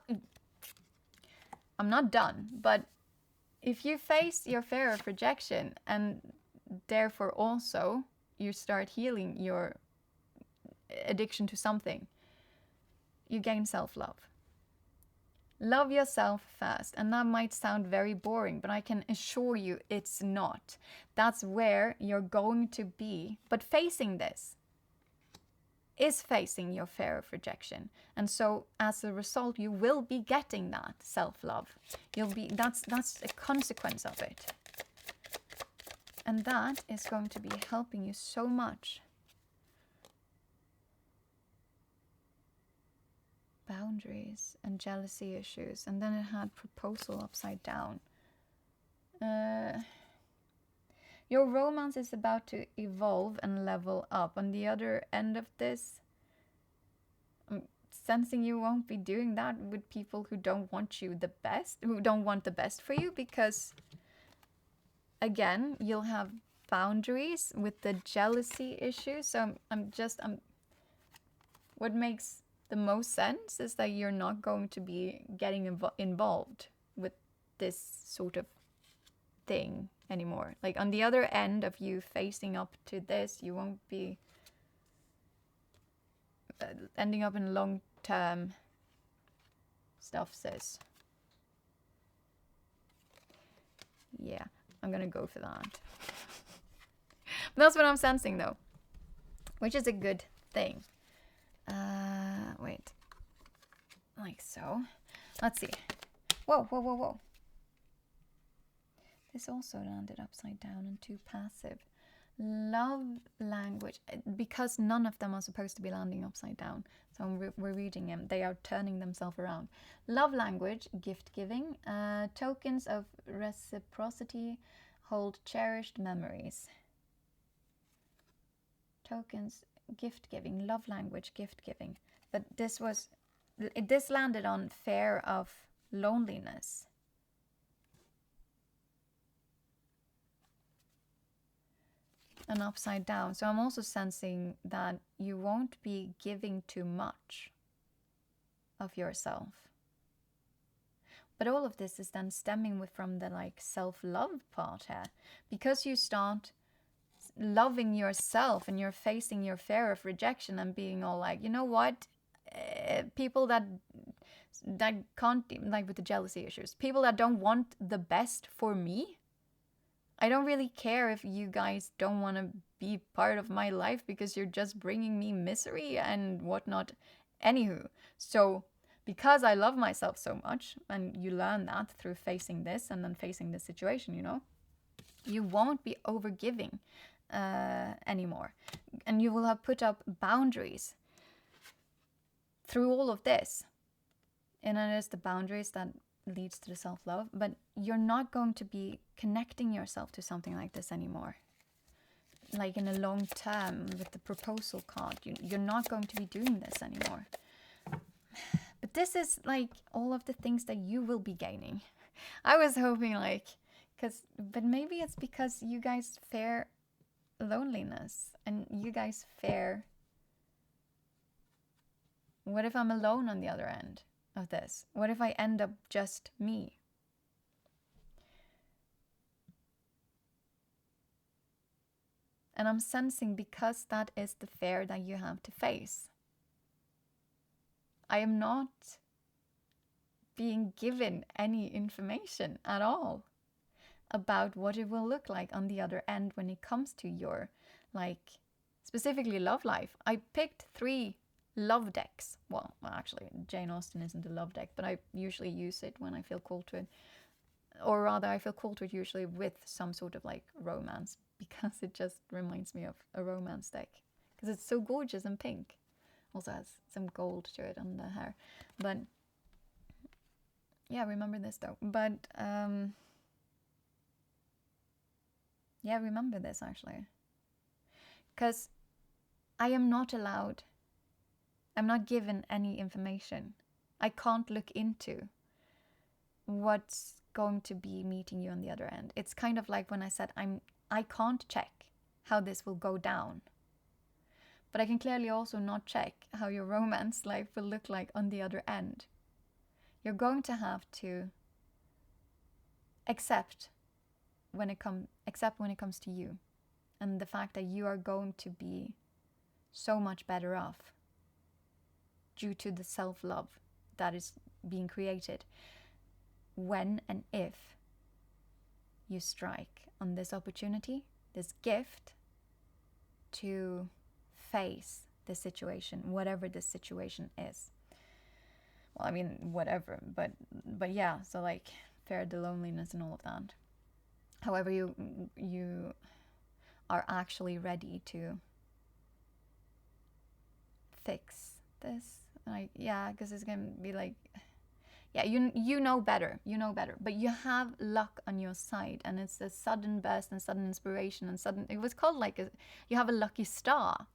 I'm not done, but if you face your fear of rejection and therefore also you start healing your addiction to something, you gain self-love. Love yourself first. And that might sound very boring, but I can assure you it's not. That's where you're going to be. But facing this is facing your fear of rejection. And so as a result, you will be getting that self-love. That's a consequence of it. And that is going to be helping you so much. Boundaries and jealousy issues. And then it had proposal upside down. Your romance is about to evolve and level up. On the other end of this, I'm sensing you won't be doing that with people who don't want you the best, who don't want the best for you, because again, you'll have boundaries with the jealousy issues. So what makes the most sense is that you're not going to be getting involved with this sort of thing anymore. Like on the other end of you facing up to this, you won't be ending up in long-term stuff, sis. Yeah, I'm gonna go for that. That's what I'm sensing though, which is a good thing. Wait. Like so. Let's see. Whoa, whoa, whoa, whoa. This also landed upside down and too passive. Love language, because none of them are supposed to be landing upside down. So we're reading them. They are turning themselves around. Love language, gift giving. Tokens of reciprocity hold cherished memories. Tokens, gift giving, love language, gift giving. But this landed on fear of loneliness. And upside down. So I'm also sensing that you won't be giving too much of yourself. But all of this is then stemming from the like self-love part here. Because you start loving yourself and you're facing your fear of rejection and being all like, you know what? People that can't, like with the jealousy issues, people that don't want the best for me, I don't really care if you guys don't want to be part of my life because you're just bringing me misery and whatnot. Anywho, so because I love myself so much, and you learn that through facing this and then facing this situation, you know, you won't be overgiving anymore. And you will have put up boundaries through all of this. And it is the boundaries that leads to the self-love, but you're not going to be connecting yourself to something like this anymore. Like in a long term with the proposal card, you're not going to be doing this anymore. But this is like all of the things that you will be gaining. I was hoping like, but maybe it's because you guys fear loneliness and you guys fear, what if I'm alone on the other end of this? What if I end up just me? And I'm sensing because that is the fear that you have to face. I am not being given any information at all about what it will look like on the other end when it comes to your, like, specifically love life. I picked 3 love decks. Well, actually, Jane Austen isn't a love deck, but I usually use it when I feel called to it. Or rather, I feel called to it usually with some sort of like romance, because it just reminds me of a romance deck. Because it's so gorgeous and pink. Also has some gold to it on the hair. But yeah, remember this though. But yeah, remember this actually. Because I am not allowed, I'm not given any information. I can't look into what's going to be meeting you on the other end. It's kind of like when I said I can't check how this will go down. But I can clearly also not check how your romance life will look like on the other end. You're going to have to accept when it comes to you, and the fact that you are going to be so much better off due to the self-love that is being created when and if you strike on this opportunity, this gift to face this situation, whatever this situation is. Well, I mean, whatever, but yeah, so like fear the loneliness and all of that. However, you are actually ready to fix this. Like, yeah, because it's gonna be like, yeah, you know better, but you have luck on your side, and it's a sudden burst and sudden inspiration and sudden, it was called like you have a lucky star.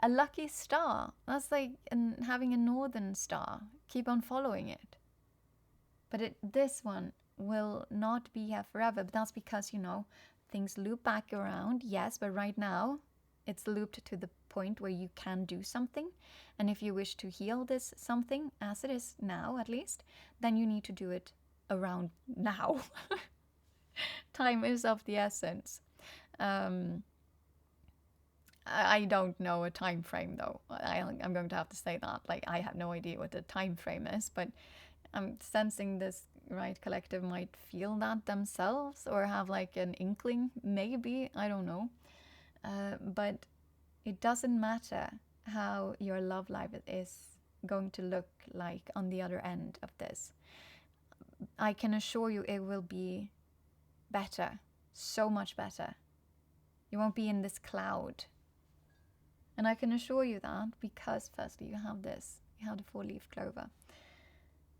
A lucky star. That's like having a northern star. Keep on following it. But this one will not be here forever. But that's because, things loop back around. Yes, but right now it's looped to the point where you can do something. And if you wish to heal this something, as it is now at least, then you need to do it around now. Time is of the essence. I don't know a time frame though. I'm going to have to say that. Like, I have no idea what the time frame is, but I'm sensing this, right? Collective might feel that themselves or have like an inkling, maybe, I don't know. But it doesn't matter how your love life is going to look like on the other end of this. I can assure you it will be better, so much better. You won't be in this cloud. And I can assure you that because firstly you have this, you have the 4-leaf clover.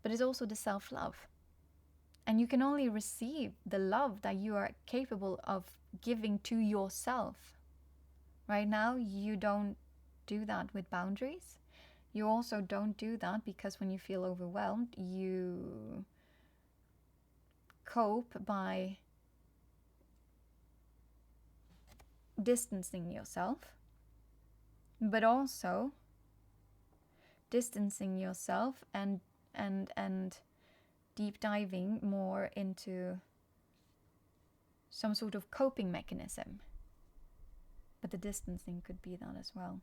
But it's also the self-love. And you can only receive the love that you are capable of giving to yourself. Right now, you don't do that with boundaries. You also don't do that because when you feel overwhelmed, you cope by distancing yourself. But also distancing yourself and deep diving more into some sort of coping mechanism. But the distancing could be that as well.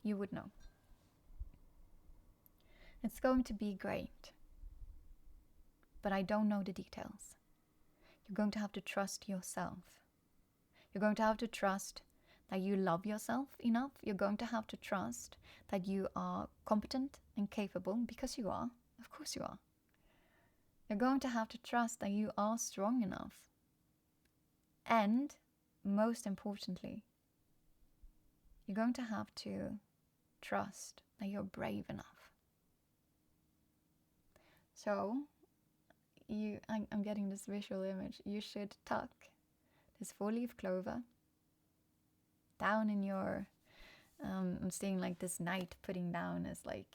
You would know. It's going to be great. But I don't know the details. You're going to have to trust yourself. You're going to have to trust that you love yourself enough. You're going to have to trust that you are competent and capable, because you are. Of course you are. You're going to have to trust that you are strong enough. And most importantly, you're going to have to trust that you're brave enough. So, I'm getting this visual image. You should tuck this 4-leaf clover down in your, I'm seeing like this knight putting down as like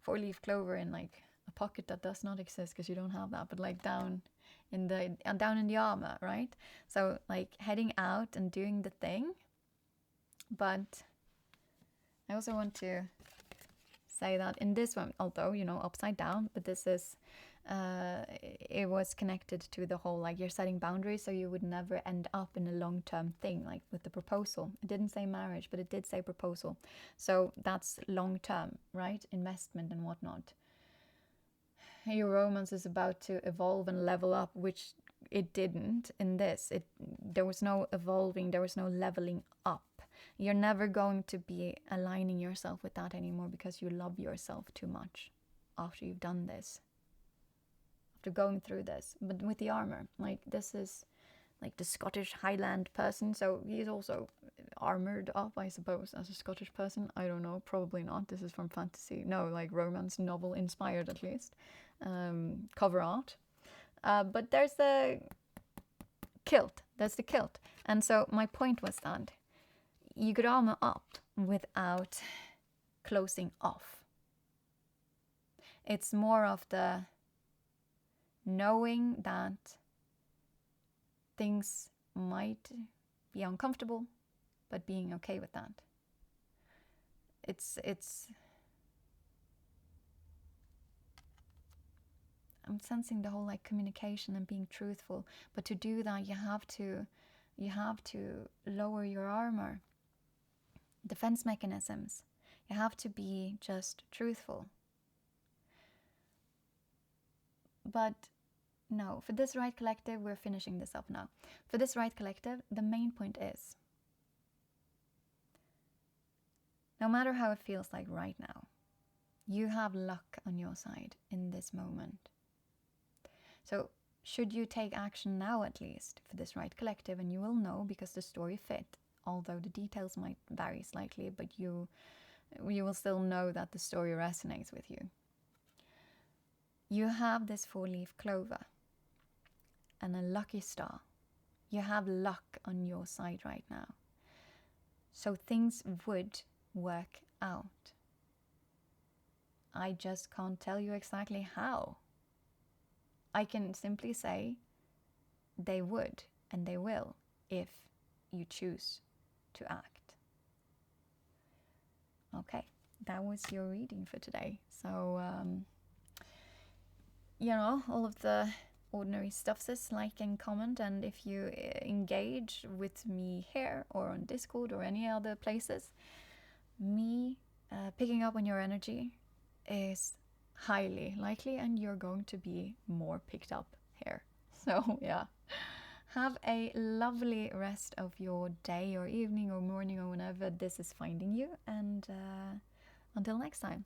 4-leaf clover in like a pocket that does not exist because you don't have that, but like down in the armor, right? So like heading out and doing the thing. But I also want to say that in this one, although, upside down, but this is, it was connected to the whole, like, you're setting boundaries so you would never end up in a long-term thing, like with the proposal. It didn't say marriage, but it did say proposal. So that's long-term, right? Investment and whatnot. Your romance is about to evolve and level up, which it didn't in this. There was no evolving, there was no leveling up. You're never going to be aligning yourself with that anymore because you love yourself too much after you've done this. After going through this. But with the armor, like, this is like the Scottish Highland person, so he's also armored up, I suppose, as a Scottish person. I don't know, probably not. This is from fantasy, no, like romance novel inspired at least. Cover art. But there's the kilt. That's the kilt. And so my point was that you could armor up without closing off. It's more of the knowing that things might be uncomfortable, but being okay with that. It's I'm sensing the whole like communication and being truthful, but to do that you have to lower your armor, defense mechanisms. You have to be just truthful. But no, for this right collective, we're finishing this up now. For this right collective, the main point is, no matter how it feels like right now, you have luck on your side in this moment. So should you take action now, at least for this right collective, and you will know because the story fit, although the details might vary slightly, but you will still know that the story resonates with you. You have this 4-leaf clover and a lucky star. You have luck on your side right now. So things would work out. I just can't tell you exactly how. I can simply say they would and they will if you choose to act. Okay, that was your reading for today. So, all of the ordinary stuff says like and comment, and if you engage with me here or on Discord or any other places, me picking up on your energy is highly likely, and you're going to be more picked up here. So yeah, have a lovely rest of your day or evening or morning or whenever this is finding you, and until next time.